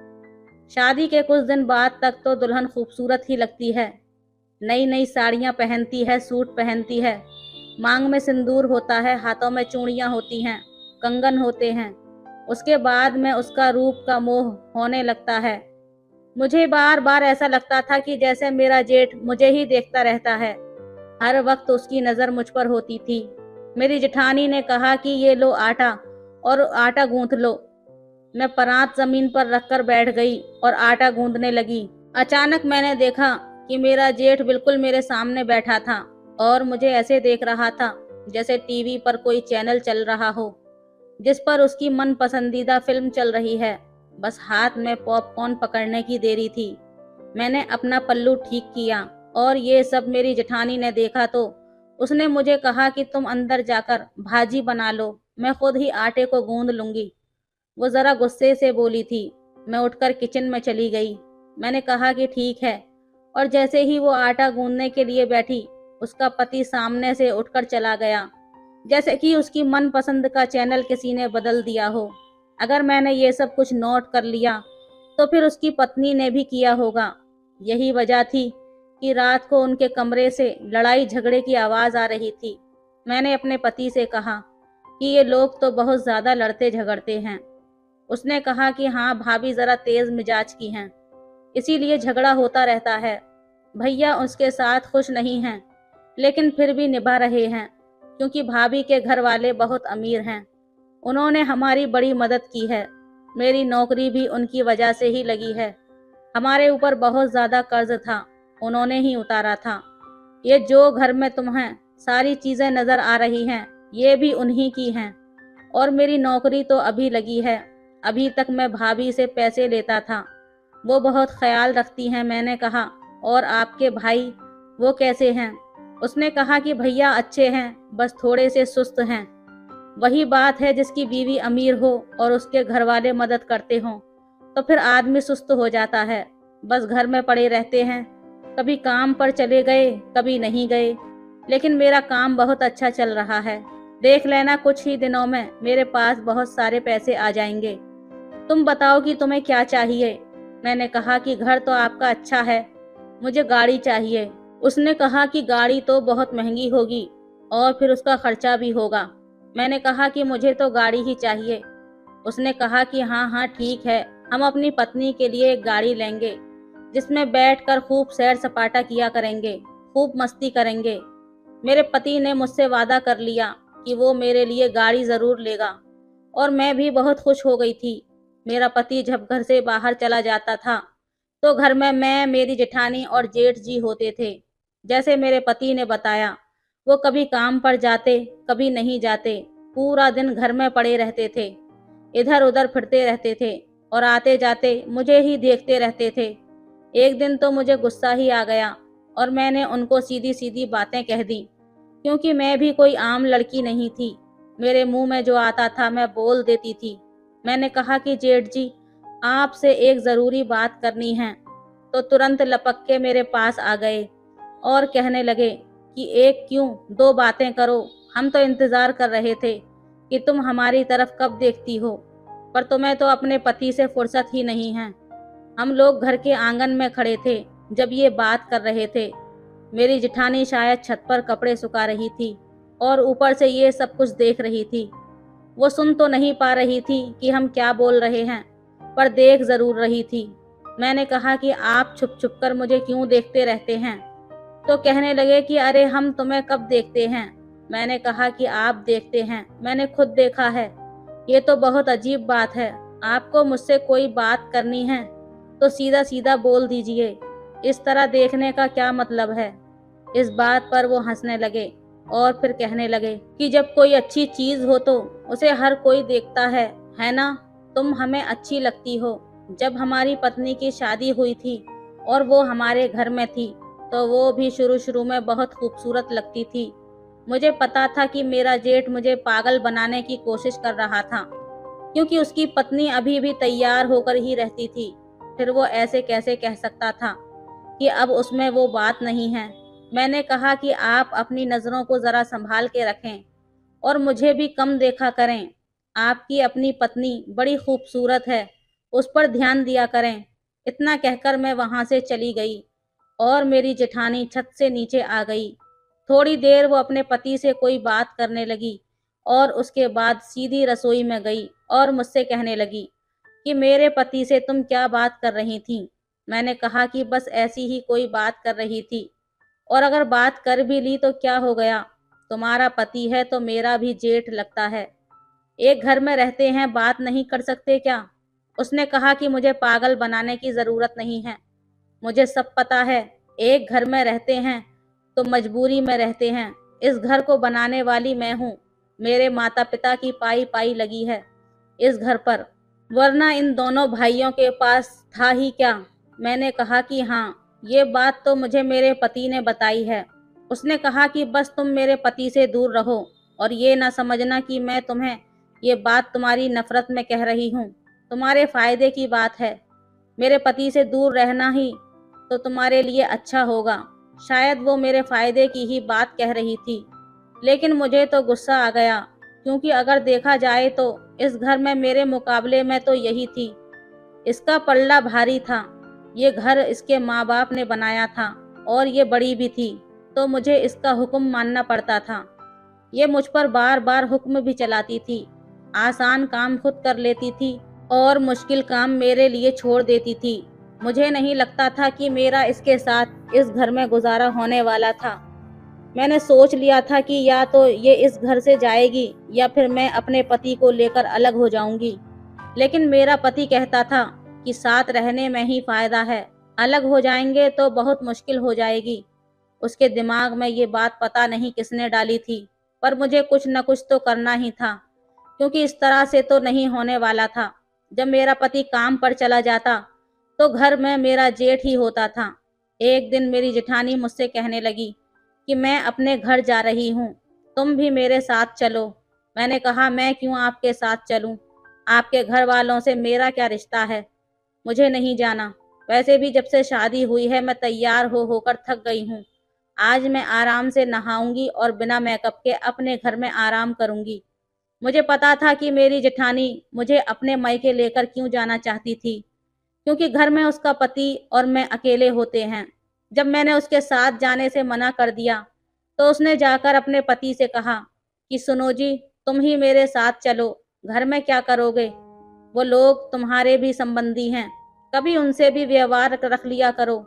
शादी के कुछ दिन बाद तक तो दुल्हन खूबसूरत ही लगती है। नई नई साड़ियाँ पहनती है, सूट पहनती है, मांग में सिंदूर होता है, हाथों में चूड़ियाँ होती हैं, कंगन होते हैं। उसके बाद में उसका रूप का मोह होने लगता है। मुझे बार बार ऐसा लगता था कि जैसे मेरा जेठ मुझे ही देखता रहता है। हर वक्त उसकी नज़र मुझ पर होती थी। मेरी जेठानी ने कहा कि ये लो आटा और आटा गूंथ लो। मैं परात जमीन पर रखकर बैठ गई और आटा गूंदने लगी। अचानक मैंने देखा कि मेरा जेठ बिल्कुल मेरे सामने बैठा था और मुझे ऐसे देख रहा था जैसे टीवी पर कोई चैनल चल रहा हो जिस पर उसकी मन पसंदीदा फिल्म चल रही है। बस हाथ में पॉपकॉर्न पकड़ने की देरी थी। मैंने अपना पल्लू ठीक किया और ये सब मेरी जेठानी ने देखा तो उसने मुझे कहा कि तुम अंदर जाकर भाजी बना लो, मैं खुद ही आटे को गूंद लूंगी। वो जरा गुस्से से बोली थी। मैं उठकर किचन में चली गई। मैंने कहा कि ठीक है, और जैसे ही वो आटा गूंदने के लिए बैठी, उसका पति सामने से उठकर चला गया, जैसे कि उसकी मनपसंद का चैनल किसी ने बदल दिया हो। अगर मैंने ये सब कुछ नोट कर लिया तो फिर उसकी पत्नी ने भी किया होगा। यही वजह थी कि रात को उनके कमरे से लड़ाई झगड़े की आवाज़ आ रही थी। मैंने अपने पति से कहा कि ये लोग तो बहुत ज़्यादा लड़ते झगड़ते हैं। उसने कहा कि हाँ भाभी ज़रा तेज़ मिजाज की हैं, इसीलिए झगड़ा होता रहता है। भैया उसके साथ खुश नहीं हैं, लेकिन फिर भी निभा रहे हैं, क्योंकि भाभी के घर वाले बहुत अमीर हैं। उन्होंने हमारी बड़ी मदद की है। मेरी नौकरी भी उनकी वजह से ही लगी है। हमारे ऊपर बहुत ज़्यादा कर्ज था, उन्होंने ही उतारा था। ये जो घर में तुम्हें सारी चीज़ें नज़र आ रही हैं, ये भी उन्हीं की हैं। और मेरी नौकरी तो अभी लगी है। अभी तक मैं भाभी से पैसे लेता था। वो बहुत ख्याल रखती हैं। मैंने कहा, और आपके भाई, वो कैसे हैं? उसने कहा कि भैया अच्छे हैं, बस थोड़े से सुस्त हैं। वही बात है, जिसकी बीवी अमीर हो और उसके घर वाले मदद करते हों तो फिर आदमी सुस्त हो जाता है। बस घर में पड़े रहते हैं, कभी काम पर चले गए, कभी नहीं गए। लेकिन मेरा काम बहुत अच्छा चल रहा है। देख लेना, कुछ ही दिनों में मेरे पास बहुत सारे पैसे आ जाएंगे। तुम बताओ कि तुम्हें क्या चाहिए। मैंने कहा कि घर तो आपका अच्छा है, मुझे गाड़ी चाहिए। उसने कहा कि गाड़ी तो बहुत महंगी होगी और फिर उसका खर्चा भी होगा। मैंने कहा कि मुझे तो गाड़ी ही चाहिए। उसने कहा कि हाँ हाँ ठीक है, हम अपनी पत्नी के लिए एक गाड़ी लेंगे जिसमें बैठकर खूब सैर सपाटा किया करेंगे, खूब मस्ती करेंगे। मेरे पति ने मुझसे वादा कर लिया कि वो मेरे लिए गाड़ी जरूर लेगा और मैं भी बहुत खुश हो गई थी। मेरा पति जब घर से बाहर चला जाता था तो घर में मैं, मेरी जेठानी और जेठ जी होते थे। जैसे मेरे पति ने बताया, वो कभी काम पर जाते, कभी नहीं जाते, पूरा दिन घर में पड़े रहते थे, इधर उधर फिरते रहते थे और आते जाते मुझे ही देखते रहते थे। एक दिन तो मुझे गुस्सा ही आ गया और मैंने उनको सीधी सीधी बातें कह दी, क्योंकि मैं भी कोई आम लड़की नहीं थी। मेरे मुंह में जो आता था मैं बोल देती थी। मैंने कहा कि जेठ जी, आपसे एक ज़रूरी बात करनी है। तो तुरंत लपक के मेरे पास आ गए और कहने लगे कि एक क्यों, दो बातें करो, हम तो इंतज़ार कर रहे थे कि तुम हमारी तरफ कब देखती हो, पर तुम्हें तो अपने पति से फुर्सत ही नहीं है। हम लोग घर के आंगन में खड़े थे जब ये बात कर रहे थे। मेरी जिठानी शायद छत पर कपड़े सुखा रही थी और ऊपर से ये सब कुछ देख रही थी। वो सुन तो नहीं पा रही थी कि हम क्या बोल रहे हैं, पर देख जरूर रही थी। मैंने कहा कि आप छुप छुप कर मुझे क्यों देखते रहते हैं। तो कहने लगे कि अरे हम तुम्हें कब देखते हैं। मैंने कहा कि आप देखते हैं, मैंने खुद देखा है। ये तो बहुत अजीब बात है। आपको मुझसे कोई बात करनी है तो सीधा सीधा बोल दीजिए, इस तरह देखने का क्या मतलब है। इस बात पर वो हंसने लगे और फिर कहने लगे कि जब कोई अच्छी चीज हो तो उसे हर कोई देखता है ना। तुम हमें अच्छी लगती हो। जब हमारी पत्नी की शादी हुई थी और वो हमारे घर में थी तो वो भी शुरू शुरू में बहुत खूबसूरत लगती थी। मुझे पता था कि मेरा जेठ मुझे पागल बनाने की कोशिश कर रहा था, क्योंकि उसकी पत्नी अभी भी तैयार होकर ही रहती थी। फिर वो ऐसे कैसे कह सकता था कि अब उसमें वो बात नहीं है। मैंने कहा कि आप अपनी नज़रों को ज़रा संभाल के रखें और मुझे भी कम देखा करें। आपकी अपनी पत्नी बड़ी खूबसूरत है, उस पर ध्यान दिया करें। इतना कहकर मैं वहाँ से चली गई और मेरी जेठानी छत से नीचे आ गई। थोड़ी देर वो अपने पति से कोई बात करने लगी और उसके बाद सीधी रसोई में गई और मुझसे कहने लगी कि मेरे पति से तुम क्या बात कर रही थी। मैंने कहा कि बस ऐसी ही कोई बात कर रही थी, और अगर बात कर भी ली तो क्या हो गया, तुम्हारा पति है तो मेरा भी जेठ लगता है, एक घर में रहते हैं, बात नहीं कर सकते क्या। उसने कहा कि मुझे पागल बनाने की ज़रूरत नहीं है, मुझे सब पता है। एक घर में रहते हैं तो मजबूरी में रहते हैं। इस घर को बनाने वाली मैं हूँ, मेरे माता पिता की पाई पाई लगी है इस घर पर, वरना इन दोनों भाइयों के पास था ही क्या। मैंने कहा कि हाँ, ये बात तो मुझे मेरे पति ने बताई है। उसने कहा कि बस तुम मेरे पति से दूर रहो और ये ना समझना कि मैं तुम्हें ये बात तुम्हारी नफरत में कह रही हूँ, तुम्हारे फायदे की बात है। मेरे पति से दूर रहना ही तो तुम्हारे लिए अच्छा होगा। शायद वो मेरे फायदे की ही बात कह रही थी, लेकिन मुझे तो गुस्सा आ गया, क्योंकि अगर देखा जाए तो इस घर में मेरे मुकाबले में तो यही थी। इसका पल्ला भारी था। ये घर इसके माँ बाप ने बनाया था और ये बड़ी भी थी, तो मुझे इसका हुक्म मानना पड़ता था। ये मुझ पर बार बार हुक्म भी चलाती थी, आसान काम खुद कर लेती थी और मुश्किल काम मेरे लिए छोड़ देती थी। मुझे नहीं लगता था कि मेरा इसके साथ इस घर में गुजारा होने वाला था। मैंने सोच लिया था कि या तो ये इस घर से जाएगी या फिर मैं अपने पति को लेकर अलग हो जाऊंगी। लेकिन मेरा पति कहता था कि साथ रहने में ही फायदा है, अलग हो जाएंगे तो बहुत मुश्किल हो जाएगी। उसके दिमाग में ये बात पता नहीं किसने डाली थी, पर मुझे कुछ न कुछ तो करना ही था, क्योंकि इस तरह से तो नहीं होने वाला था। जब मेरा पति काम पर चला जाता तो घर में मेरा जेठ ही होता था। एक दिन मेरी जेठानी मुझसे कहने लगी कि मैं अपने घर जा रही हूँ, तुम भी मेरे साथ चलो। मैंने कहा मैं क्यों आपके साथ चलूं, आपके घर वालों से मेरा क्या रिश्ता है, मुझे नहीं जाना। वैसे भी जब से शादी हुई है मैं तैयार हो होकर थक गई हूँ, आज मैं आराम से नहाऊंगी और बिना मेकअप के अपने घर में आराम करूंगी। मुझे पता था कि मेरी जेठानी मुझे अपने मायके लेकर क्यों जाना चाहती थी, क्योंकि घर में उसका पति और मैं अकेले होते हैं। जब मैंने उसके साथ जाने से मना कर दिया, तो उसने जाकर अपने पति से कहा कि सुनो जी, तुम ही मेरे साथ चलो, घर में क्या करोगे? वो लोग तुम्हारे भी संबंधी हैं, कभी उनसे भी व्यवहार रख लिया करो,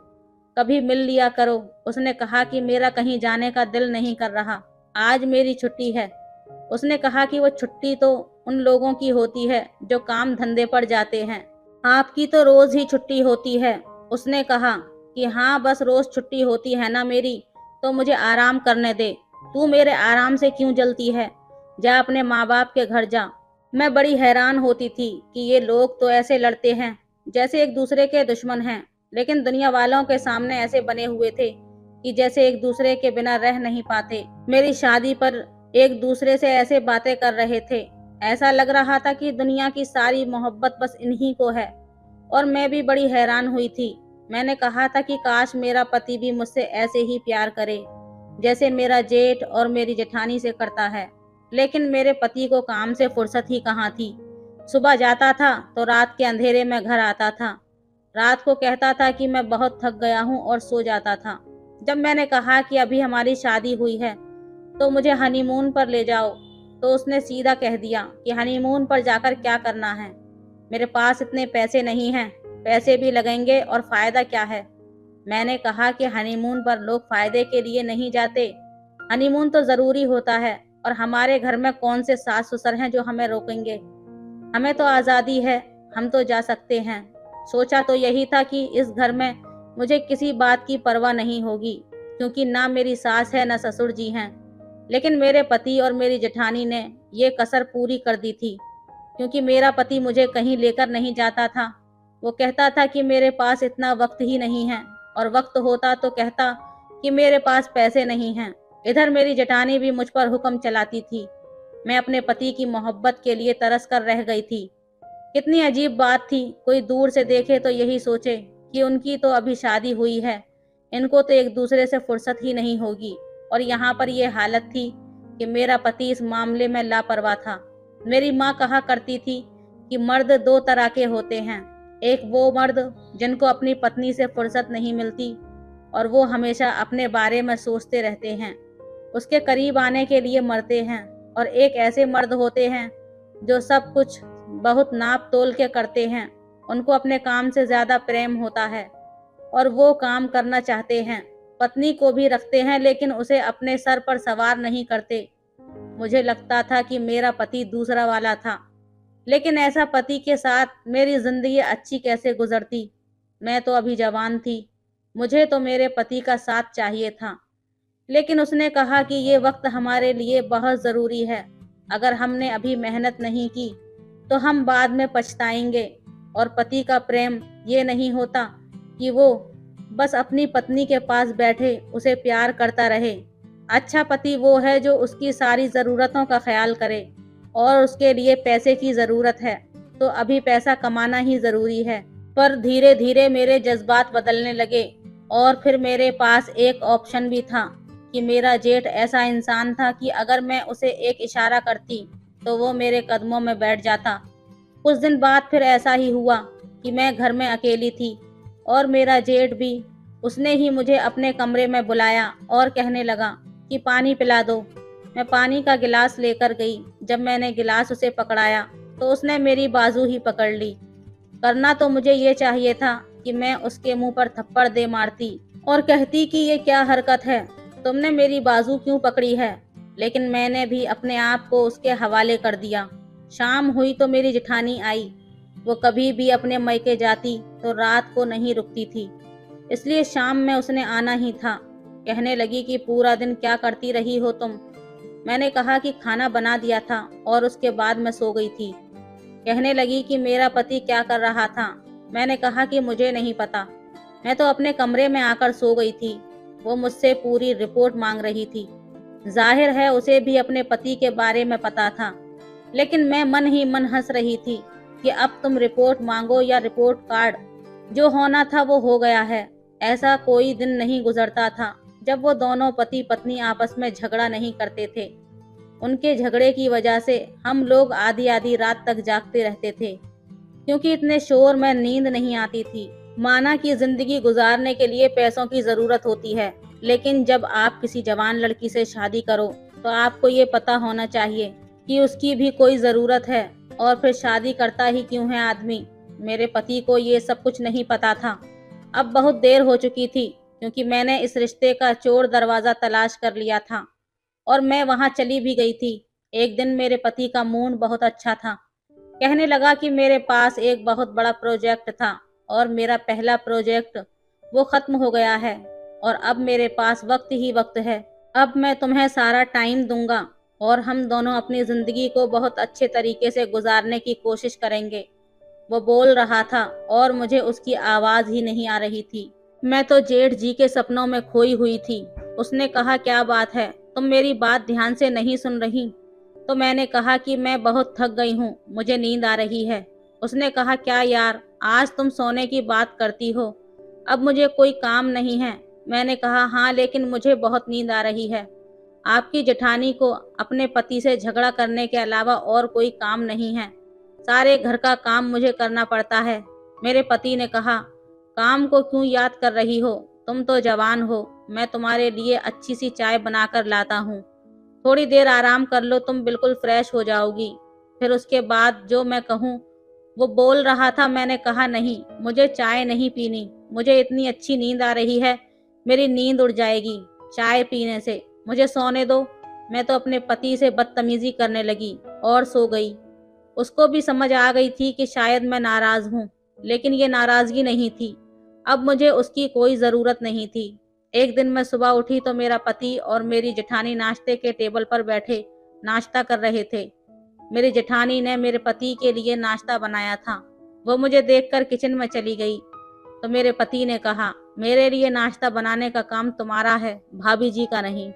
कभी मिल लिया करो। उसने कहा कि मेरा कहीं जाने का दिल नहीं कर रहा, आज मेरी छुट्टी है। उसने कहा कि वो छुट्टी तो उन लोगों की होती है जो काम धंधे पर जाते हैं, आपकी तो रोज ही छुट्टी होती है। उसने कहा कि हाँ, बस रोज छुट्टी होती है ना मेरी, तो मुझे आराम करने दे। तू मेरे आराम से क्यों जलती है? जा अपने माँ बाप के घर जा। मैं बड़ी हैरान होती थी कि ये लोग तो ऐसे लड़ते हैं जैसे एक दूसरे के दुश्मन हैं, लेकिन दुनिया वालों के सामने ऐसे बने हुए थे कि जैसे एक दूसरे के बिना रह नहीं पाते। मेरी शादी पर एक दूसरे से ऐसे बातें कर रहे थे, ऐसा लग रहा था कि दुनिया की सारी मोहब्बत बस इन्हीं को है। और मैं भी बड़ी हैरान हुई थी। मैंने कहा था कि काश मेरा पति भी मुझसे ऐसे ही प्यार करे जैसे मेरा जेठ और मेरी जेठानी से करता है। लेकिन मेरे पति को काम से फुर्सत ही कहाँ थी। सुबह जाता था तो रात के अंधेरे में घर आता था। रात को कहता था कि मैं बहुत थक गया हूँ और सो जाता था। जब मैंने कहा कि अभी हमारी शादी हुई है तो मुझे हनीमून पर ले जाओ, तो उसने सीधा कह दिया कि हनीमून पर जाकर क्या करना है? मेरे पास इतने पैसे नहीं हैं, पैसे भी लगेंगे और फायदा क्या है? मैंने कहा कि हनीमून पर लोग फायदे के लिए नहीं जाते, हनीमून तो जरूरी होता है। और हमारे घर में कौन से सास ससुर हैं जो हमें रोकेंगे? हमें तो आज़ादी है, हम तो जा सकते हैं। सोचा तो यही था कि इस घर में मुझे किसी बात की परवाह नहीं होगी, क्योंकि ना मेरी सास है ना ससुर जी हैं। लेकिन मेरे पति और मेरी जेठानी ने ये कसर पूरी कर दी थी, क्योंकि मेरा पति मुझे कहीं लेकर नहीं जाता था। वो कहता था कि मेरे पास इतना वक्त ही नहीं है, और वक्त होता तो कहता कि मेरे पास पैसे नहीं हैं। इधर मेरी जेठानी भी मुझ पर हुक्म चलाती थी। मैं अपने पति की मोहब्बत के लिए तरस कर रह गई थी। कितनी अजीब बात थी, कोई दूर से देखे तो यही सोचे कि उनकी तो अभी शादी हुई है, इनको तो एक दूसरे से फुर्सत ही नहीं होगी। और यहाँ पर यह हालत थी कि मेरा पति इस मामले में लापरवाह था। मेरी माँ कहा करती थी कि मर्द दो तरह के होते हैं, एक वो मर्द जिनको अपनी पत्नी से फुर्सत नहीं मिलती और वो हमेशा अपने बारे में सोचते रहते हैं, उसके करीब आने के लिए मरते हैं। और एक ऐसे मर्द होते हैं जो सब कुछ बहुत नाप तोल के करते हैं, उनको अपने काम से ज्यादा प्रेम होता है और वो काम करना चाहते हैं। पत्नी को भी रखते हैं लेकिन उसे अपने सर पर सवार नहीं करते। मुझे लगता था कि मेरा पति दूसरा वाला था, लेकिन ऐसा पति के साथ मेरी जिंदगी अच्छी कैसे गुजरती? मैं तो अभी जवान थी, मुझे तो मेरे पति का साथ चाहिए था। लेकिन उसने कहा कि ये वक्त हमारे लिए बहुत ज़रूरी है, अगर हमने अभी मेहनत नहीं की तो हम बाद में पछताएंगे। और पति का प्रेम ये नहीं होता कि वो बस अपनी पत्नी के पास बैठे उसे प्यार करता रहे। अच्छा पति वो है जो उसकी सारी ज़रूरतों का ख्याल करे। और उसके लिए पैसे की ज़रूरत है तो अभी पैसा कमाना ही ज़रूरी है। पर धीरे धीरे मेरे जज्बात बदलने लगे और फिर मेरे पास एक ऑप्शन भी था कि मेरा जेठ ऐसा इंसान था कि अगर मैं उसे एक इशारा करती तो वो मेरे कदमों में बैठ जाता। कुछ दिन बाद फिर ऐसा ही हुआ कि मैं घर में अकेली थी और मेरा जेठ भी। उसने ही मुझे अपने कमरे में बुलाया और कहने लगा कि पानी पिला दो। मैं पानी का गिलास लेकर गई। जब मैंने गिलास उसे पकड़ाया तो उसने मेरी बाजू ही पकड़ ली। करना तो मुझे ये चाहिए था कि मैं उसके मुंह पर थप्पड़ दे मारती और कहती कि ये क्या हरकत है, तुमने मेरी बाजू क्यों पकड़ी है? लेकिन मैंने भी अपने आप को उसके हवाले कर दिया। शाम हुई तो मेरी जेठानी आई। वो कभी भी अपने मायके जाती तो रात को नहीं रुकती थी, इसलिए शाम में उसने आना ही था। कहने लगी कि पूरा दिन क्या करती रही हो तुम? मैंने कहा कि खाना बना दिया था और उसके बाद मैं सो गई थी। कहने लगी कि मेरा पति क्या कर रहा था? मैंने कहा कि मुझे नहीं पता, मैं तो अपने कमरे में आकर सो गई थी। वो मुझसे पूरी रिपोर्ट मांग रही थी। जाहिर है उसे भी अपने पति के बारे में पता था, लेकिन मैं मन ही मन हंस रही थी कि अब तुम रिपोर्ट मांगो या रिपोर्ट कार्ड, जो होना था वो हो गया है। ऐसा कोई दिन नहीं गुजरता था जब वो दोनों पति पत्नी आपस में झगड़ा नहीं करते थे। उनके झगड़े की वजह से हम लोग आधी आधी रात तक जागते रहते थे, क्योंकि इतने शोर में नींद नहीं आती थी। माना कि जिंदगी गुजारने के लिए पैसों की जरूरत होती है, लेकिन जब आप किसी जवान लड़की से शादी करो तो आपको ये पता होना चाहिए कि उसकी भी कोई ज़रूरत है, और फिर शादी करता ही क्यों है आदमी। मेरे पति को ये सब कुछ नहीं पता था। अब बहुत देर हो चुकी थी, क्योंकि मैंने इस रिश्ते का चोर दरवाज़ा तलाश कर लिया था और मैं वहाँ चली भी गई थी। एक दिन मेरे पति का मूड बहुत अच्छा था। कहने लगा कि मेरे पास एक बहुत बड़ा प्रोजेक्ट था और मेरा पहला प्रोजेक्ट वो ख़त्म हो गया है और अब मेरे पास वक्त ही वक्त है। अब मैं तुम्हें सारा टाइम दूंगा और हम दोनों अपनी ज़िंदगी को बहुत अच्छे तरीके से गुजारने की कोशिश करेंगे। वो बोल रहा था और मुझे उसकी आवाज़ ही नहीं आ रही थी। मैं तो जेठ जी के सपनों में खोई हुई थी। उसने कहा, क्या बात है, तुम मेरी बात ध्यान से नहीं सुन रही? तो मैंने कहा कि मैं बहुत थक गई हूँ, मुझे नींद आ रही है। उसने कहा, क्या यार, आज तुम सोने की बात करती हो, अब मुझे कोई काम नहीं है। मैंने कहा, हाँ, लेकिन मुझे बहुत नींद आ रही है। आपकी जेठानी को अपने पति से झगड़ा करने के अलावा और कोई काम नहीं है। सारे घर का काम मुझे करना पड़ता है। मेरे पति ने कहा, काम को क्यों याद कर रही हो, तुम तो जवान हो, मैं तुम्हारे लिए अच्छी सी चाय बनाकर लाता हूँ। थोड़ी देर आराम कर लो, तुम बिल्कुल फ्रेश हो जाओगी। फिर उसके बाद जो मैं कहूँ वो बोल रहा था। मैंने कहा, नहीं, मुझे चाय नहीं पीनी, मुझे इतनी अच्छी नींद आ रही है, मेरी नींद उड़ जाएगी चाय पीने से, मुझे सोने दो। मैं तो अपने पति से बदतमीजी करने लगी और सो गई। उसको भी समझ आ गई थी कि शायद मैं नाराज हूँ, लेकिन ये नाराजगी नहीं थी। अब मुझे उसकी कोई ज़रूरत नहीं थी। एक दिन मैं सुबह उठी तो मेरा पति और मेरी जेठानी नाश्ते के टेबल पर बैठे नाश्ता कर रहे थे। मेरी जेठानी ने मेरे पति के लिए नाश्ता बनाया था। वो मुझे देखकर किचन में चली गई तो मेरे पति ने कहा, मेरे लिए नाश्ता बनाने का काम तुम्हारा है, भाभी जी का नहीं।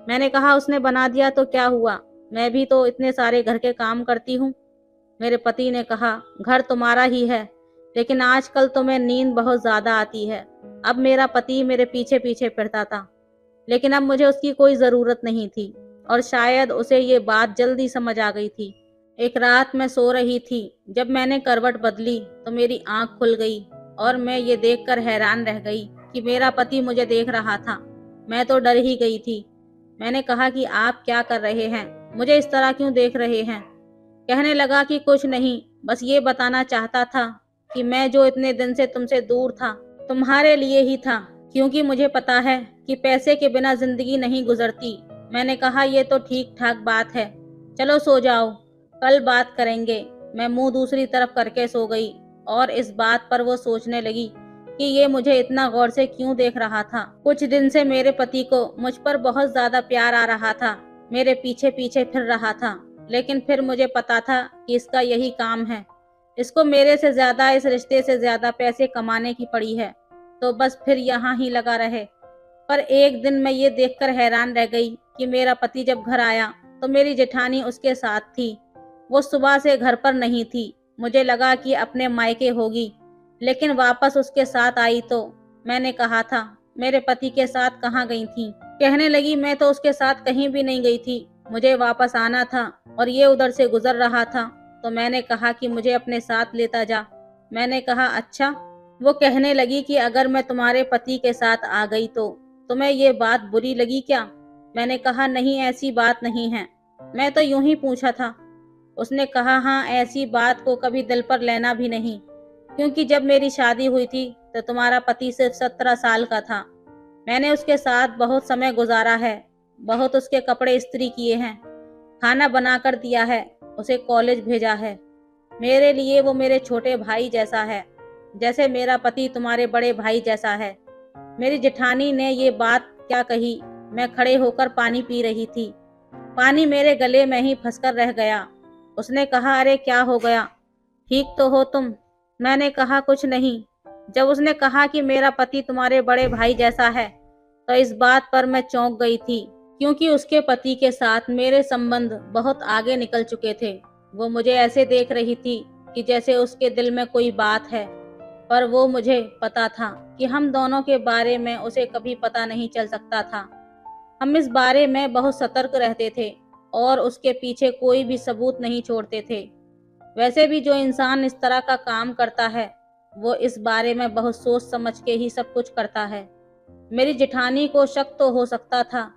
मैंने कहा, उसने बना दिया तो क्या हुआ, मैं भी तो इतने सारे घर के काम करती हूँ। मेरे पति ने कहा, घर तुम्हारा ही है, लेकिन आजकल तुम्हें नींद बहुत ज़्यादा आती है। अब मेरा पति मेरे पीछे पीछे फिरता था, लेकिन अब मुझे उसकी कोई ज़रूरत नहीं थी और शायद उसे ये बात जल्दी समझ आ गई थी। एक रात मैं सो रही थी, जब मैंने करवट बदली तो मेरी आंख खुल गई और मैं ये देखकर हैरान रह गई कि मेरा पति मुझे देख रहा था। मैं तो डर ही गई थी। मैंने कहा कि आप क्या कर रहे हैं, मुझे इस तरह क्यों देख रहे हैं? कहने लगा कि कुछ नहीं, बस ये बताना चाहता था कि मैं जो इतने दिन से तुमसे दूर था, तुम्हारे लिए ही था, क्योंकि मुझे पता है कि पैसे के बिना जिंदगी नहीं गुजरती। मैंने कहा, ये तो ठीक ठाक बात है, चलो सो जाओ, कल बात करेंगे। मैं मुंह दूसरी तरफ करके सो गई और इस बात पर वो सोचने लगी कि ये मुझे इतना गौर से क्यों देख रहा था। कुछ दिन से मेरे पति को मुझ पर बहुत ज्यादा प्यार आ रहा था, मेरे पीछे पीछे फिर रहा था, लेकिन फिर मुझे पता था कि इसका यही काम है। इसको मेरे से ज्यादा, इस रिश्ते से ज्यादा पैसे कमाने की पड़ी है, तो बस फिर यहाँ ही लगा रहे। पर एक दिन मैं ये देखकर हैरान रह गई कि मेरा पति जब घर आया तो मेरी जेठानी उसके साथ थी। वो सुबह से घर पर नहीं थी। मुझे लगा कि अपने मायके होगी, लेकिन वापस उसके साथ आई तो मैंने कहा था, मेरे पति के साथ कहाँ गई थी? कहने लगी, मैं तो उसके साथ कहीं भी नहीं गई थी, मुझे वापस आना था और ये उधर से गुजर रहा था, तो मैंने कहा कि मुझे अपने साथ लेता जा। मैंने कहा, अच्छा। वो कहने लगी कि अगर मैं तुम्हारे पति के साथ आ गई तो तुम्हें ये बात बुरी लगी क्या? मैंने कहा, नहीं, ऐसी बात नहीं है, मैं तो यूं ही पूछा था। उसने कहा, हाँ, ऐसी बात को कभी दिल पर लेना भी नहीं, क्योंकि जब मेरी शादी हुई थी तो तुम्हारा पति सिर्फ 17 साल का था। मैंने उसके साथ बहुत समय गुजारा है, बहुत उसके कपड़े इस्त्री किए हैं, खाना बनाकर दिया है, उसे कॉलेज भेजा है। मेरे लिए वो मेरे छोटे भाई जैसा है, जैसे मेरा पति तुम्हारे बड़े भाई जैसा है। मेरी जेठानी ने ये बात क्या कही? मैं खड़े होकर पानी पी रही थी, पानी मेरे गले में ही फंसकर रह गया। उसने कहा, अरे क्या हो गया, ठीक तो हो तुम? मैंने कहा, कुछ नहीं। जब उसने कहा कि मेरा पति तुम्हारे बड़े भाई जैसा है तो इस बात पर मैं चौंक गई थी, क्योंकि उसके पति के साथ मेरे संबंध बहुत आगे निकल चुके थे। वो मुझे ऐसे देख रही थी कि जैसे उसके दिल में कोई बात है। पर वो मुझे पता था कि हम दोनों के बारे में उसे कभी पता नहीं चल सकता था। हम इस बारे में बहुत सतर्क रहते थे और उसके पीछे कोई भी सबूत नहीं छोड़ते थे। वैसे भी जो इंसान इस तरह का काम करता है, वो इस बारे में बहुत सोच समझ के ही सब कुछ करता है। मेरी जेठानी को शक तो हो सकता था,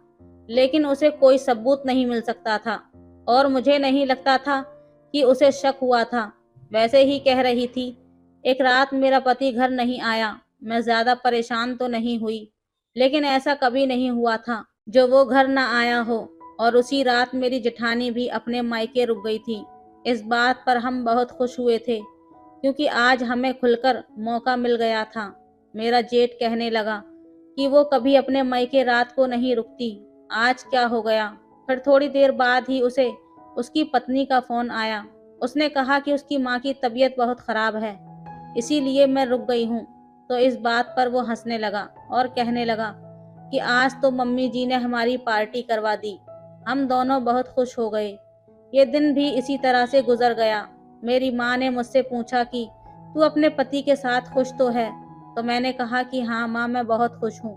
लेकिन उसे कोई सबूत नहीं मिल सकता था और मुझे नहीं लगता था कि उसे शक हुआ था। वैसे ही कह रही थी, एक रात मेरा पति घर नहीं आया। मैं ज्यादा परेशान तो नहीं हुई, लेकिन ऐसा कभी नहीं हुआ था जो वो घर ना आया हो। और उसी रात मेरी जेठानी भी अपने मायके रुक गई थी। इस बात पर हम बहुत खुश हुए थे, क्योंकि आज हमें खुलकर मौका मिल गया था। मेरा जेठ कहने लगा कि वो कभी अपने मायके रात को नहीं रुकती, आज क्या हो गया। फिर थोड़ी देर बाद ही उसे उसकी पत्नी का फोन आया। उसने कहा कि उसकी माँ की तबीयत बहुत खराब है, इसीलिए मैं रुक गई हूँ। तो इस बात पर वो हंसने लगा और कहने लगा कि आज तो मम्मी जी ने हमारी पार्टी करवा दी। हम दोनों बहुत खुश हो गए। ये दिन भी इसी तरह से गुजर गया। मेरी माँ ने मुझसे पूछा कि तू अपने पति के साथ खुश तो है। तो मैंने कहा कि हाँ माँ, मैं बहुत खुश हूँ,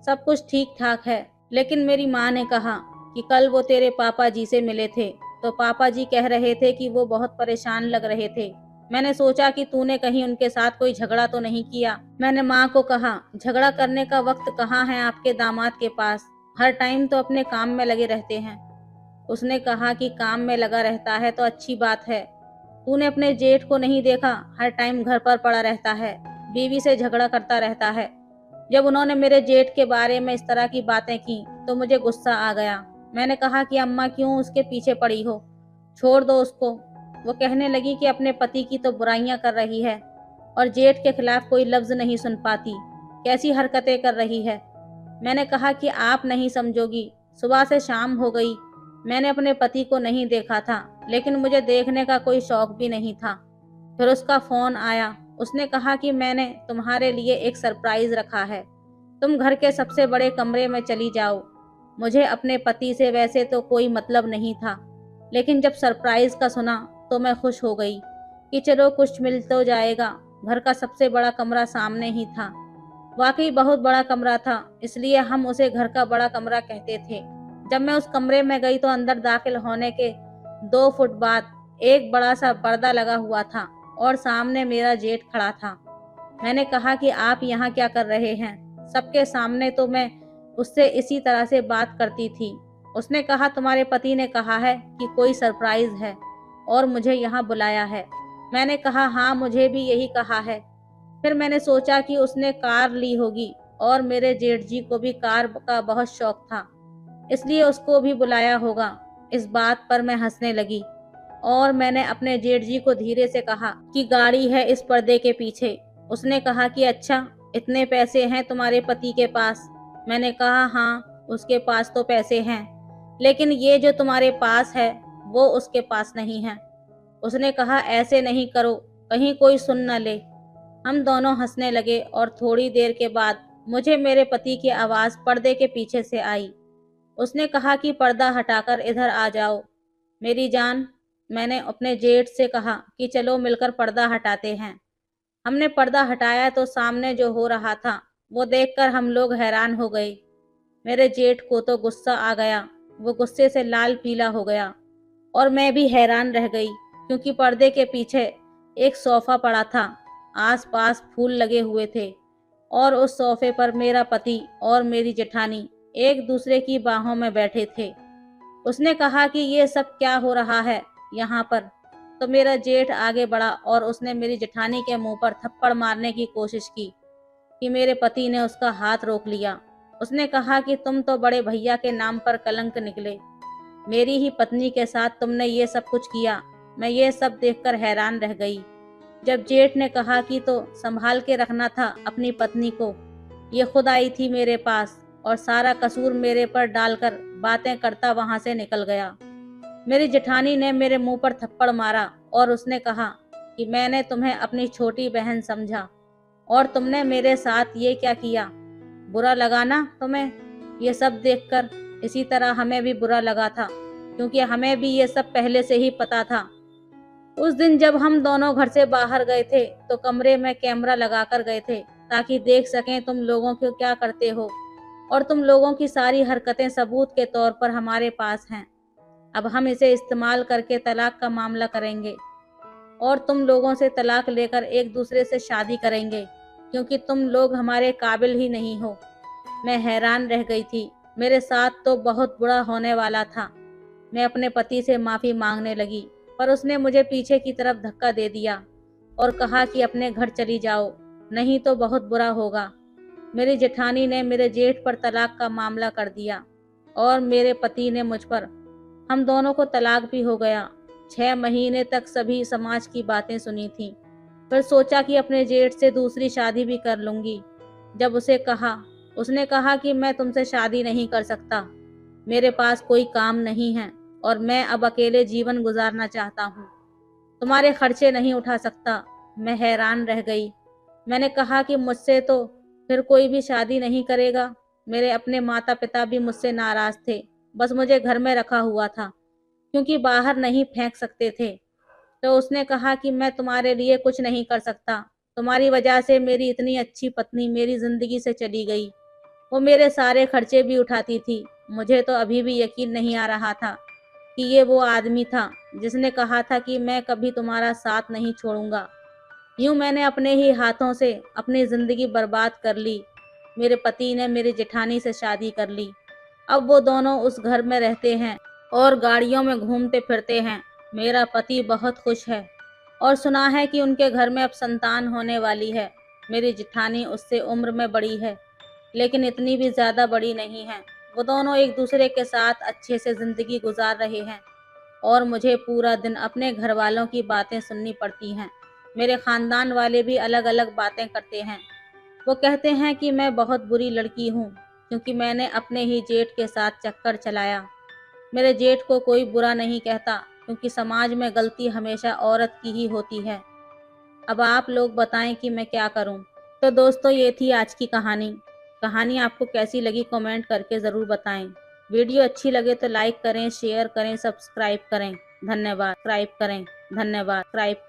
सब कुछ ठीक ठाक है। लेकिन मेरी माँ ने कहा कि कल वो तेरे पापा जी से मिले थे, तो पापा जी कह रहे थे कि वो बहुत परेशान लग रहे थे। मैंने सोचा कि तूने कहीं उनके साथ कोई झगड़ा तो नहीं किया। मैंने माँ को कहा, झगड़ा करने का वक्त कहाँ है आपके दामाद के पास, हर टाइम तो अपने काम में लगे रहते हैं। उसने कहा कि काम में लगा रहता है तो अच्छी बात है। तूने अपने जेठ को नहीं देखा, हर टाइम घर पर पड़ा रहता है, बीवी से झगड़ा करता रहता है। जब उन्होंने मेरे जेठ के बारे में इस तरह की बातें की तो मुझे गुस्सा आ गया। मैंने कहा कि अम्मा क्यों उसके पीछे पड़ी हो, छोड़ दो उसको। वो कहने लगी कि अपने पति की तो बुराइयां कर रही है और जेठ के खिलाफ कोई लफ्ज नहीं सुन पाती, कैसी हरकतें कर रही है। मैंने कहा कि आप नहीं समझोगी, सुबह से शाम हो गई, मैंने अपने पति को नहीं देखा था, लेकिन मुझे देखने का कोई शौक भी नहीं था। फिर उसका फोन आया। उसने कहा कि मैंने तुम्हारे लिए एक सरप्राइज रखा है, तुम घर के सबसे बड़े कमरे में चली जाओ। मुझे अपने पति से वैसे तो कोई मतलब नहीं था, लेकिन जब सरप्राइज का सुना तो मैं खुश हो गई कि चलो कुछ मिल तो जाएगा। घर का सबसे बड़ा कमरा सामने ही था। वाकई बहुत बड़ा कमरा था, इसलिए हम उसे घर का बड़ा कमरा कहते थे। जब मैं उस कमरे में गई तो अंदर दाखिल होने के 2 फुट बाद एक बड़ा सा पर्दा लगा हुआ था और सामने मेरा जेठ खड़ा था। मैंने कहा कि आप यहाँ क्या कर रहे हैं। सबके सामने तो मैं उससे इसी तरह से बात करती थी। उसने कहा तुम्हारे पति ने कहा है कि कोई सरप्राइज है और मुझे यहाँ बुलाया है। मैंने कहा हाँ, मुझे भी यही कहा है। फिर मैंने सोचा कि उसने कार ली होगी और मेरे जेठ जी को भी कार का बहुत शौक था, इसलिए उसको भी बुलाया होगा। इस बात पर मैं हंसने लगी और मैंने अपने जेठ जी को धीरे से कहा कि गाड़ी है इस पर्दे के पीछे। उसने कहा कि अच्छा, इतने पैसे हैं तुम्हारे पति के पास। मैंने कहा हाँ, उसके पास तो पैसे हैं, लेकिन ये जो तुम्हारे पास है वो उसके पास नहीं है। उसने कहा ऐसे नहीं करो, कहीं कोई सुन न ले। हम दोनों हंसने लगे और थोड़ी देर के बाद मुझे मेरे पति की आवाज पर्दे के पीछे से आई। उसने कहा कि पर्दा हटाकर इधर आ जाओ मेरी जान। मैंने अपने जेठ से कहा कि चलो मिलकर पर्दा हटाते हैं। हमने पर्दा हटाया तो सामने जो हो रहा था वो देखकर हम लोग हैरान हो गए। मेरे जेठ को तो गुस्सा आ गया, वो गुस्से से लाल पीला हो गया और मैं भी हैरान रह गई, क्योंकि पर्दे के पीछे एक सोफा पड़ा था, आसपास फूल लगे हुए थे और उस सोफे पर मेरा पति और मेरी जेठानी एक दूसरे की बाहों में बैठे थे। उसने कहा कि ये सब क्या हो रहा है यहाँ पर। तो मेरा जेठ आगे बढ़ा और उसने मेरी जेठानी के मुंह पर थप्पड़ मारने की कोशिश की कि मेरे पति ने उसका हाथ रोक लिया। उसने कहा कि तुम तो बड़े भैया के नाम पर कलंक निकले, मेरी ही पत्नी के साथ तुमने ये सब कुछ किया। मैं ये सब देखकर हैरान रह गई। जब जेठ ने कहा कि तो संभाल के रखना था अपनी पत्नी को, ये खुद आई थी मेरे पास और सारा कसूर मेरे पर डालकर बातें करता वहां से निकल गया। मेरी जेठानी ने मेरे मुंह पर थप्पड़ मारा और उसने कहा कि मैंने तुम्हें अपनी छोटी बहन समझा और तुमने मेरे साथ ये क्या किया। बुरा लगा ना तुम्हें ये सब देखकर। इसी तरह हमें भी बुरा लगा था, क्योंकि हमें भी ये सब पहले से ही पता था। उस दिन जब हम दोनों घर से बाहर गए थे तो कमरे में कैमरा लगाकर गए थे ताकि देख सकें तुम लोगों को क्या करते हो, और तुम लोगों की सारी हरकतें सबूत के तौर पर हमारे पास हैं। अब हम इसे इस्तेमाल करके तलाक का मामला करेंगे और तुम लोगों से तलाक लेकर एक दूसरे से शादी करेंगे, क्योंकि तुम लोग हमारे काबिल ही नहीं हो। मैं हैरान रह गई थी। मेरे साथ तो बहुत बुरा होने वाला था। मैं अपने पति से माफ़ी मांगने लगी, पर उसने मुझे पीछे की तरफ धक्का दे दिया और कहा कि अपने घर चली जाओ, नहीं तो बहुत बुरा होगा। मेरी जेठानी ने मेरे जेठ पर तलाक का मामला कर दिया और मेरे पति ने मुझ पर। हम दोनों को तलाक भी हो गया। 6 महीने तक सभी समाज की बातें सुनी थी। फिर सोचा कि अपने जेठ से दूसरी शादी भी कर लूंगी। जब उसने कहा कि मैं तुमसे शादी नहीं कर सकता, मेरे पास कोई काम नहीं है और मैं अब अकेले जीवन गुजारना चाहता हूँ, तुम्हारे खर्चे नहीं उठा सकता। मैं हैरान रह गई। मैंने कहा कि मुझसे तो फिर कोई भी शादी नहीं करेगा। मेरे अपने माता पिता भी मुझसे नाराज थे, बस मुझे घर में रखा हुआ था क्योंकि बाहर नहीं फेंक सकते थे। तो उसने कहा कि मैं तुम्हारे लिए कुछ नहीं कर सकता, तुम्हारी वजह से मेरी इतनी अच्छी पत्नी मेरी जिंदगी से चली गई। वो मेरे सारे खर्चे भी उठाती थी। मुझे तो अभी भी यकीन नहीं आ रहा था कि ये वो आदमी था जिसने कहा था कि मैं कभी तुम्हारा साथ नहीं छोड़ूंगा। यूं मैंने अपने ही हाथों से अपनी जिंदगी बर्बाद कर ली। मेरे पति ने मेरी जेठानी से शादी कर ली। अब वो दोनों उस घर में रहते हैं और गाड़ियों में घूमते फिरते हैं। मेरा पति बहुत खुश है और सुना है कि उनके घर में अब संतान होने वाली है। मेरी जेठानी उससे उम्र में बड़ी है, लेकिन इतनी भी ज़्यादा बड़ी नहीं है। वो दोनों एक दूसरे के साथ अच्छे से ज़िंदगी गुजार रहे हैं और मुझे पूरा दिन अपने घर वालों की बातें सुननी पड़ती हैं। मेरे ख़ानदान वाले भी अलग अलग बातें करते हैं। वो कहते हैं कि मैं बहुत बुरी लड़की हूँ क्योंकि मैंने अपने ही जेठ के साथ चक्कर चलाया। मेरे जेठ को कोई बुरा नहीं कहता क्योंकि समाज में गलती हमेशा औरत की ही होती है। अब आप लोग बताएं कि मैं क्या करूं। तो दोस्तों, ये थी आज की कहानी आपको कैसी लगी कमेंट करके ज़रूर बताएं। वीडियो अच्छी लगे तो लाइक करें, शेयर करें, सब्सक्राइब करें। धन्यवाद।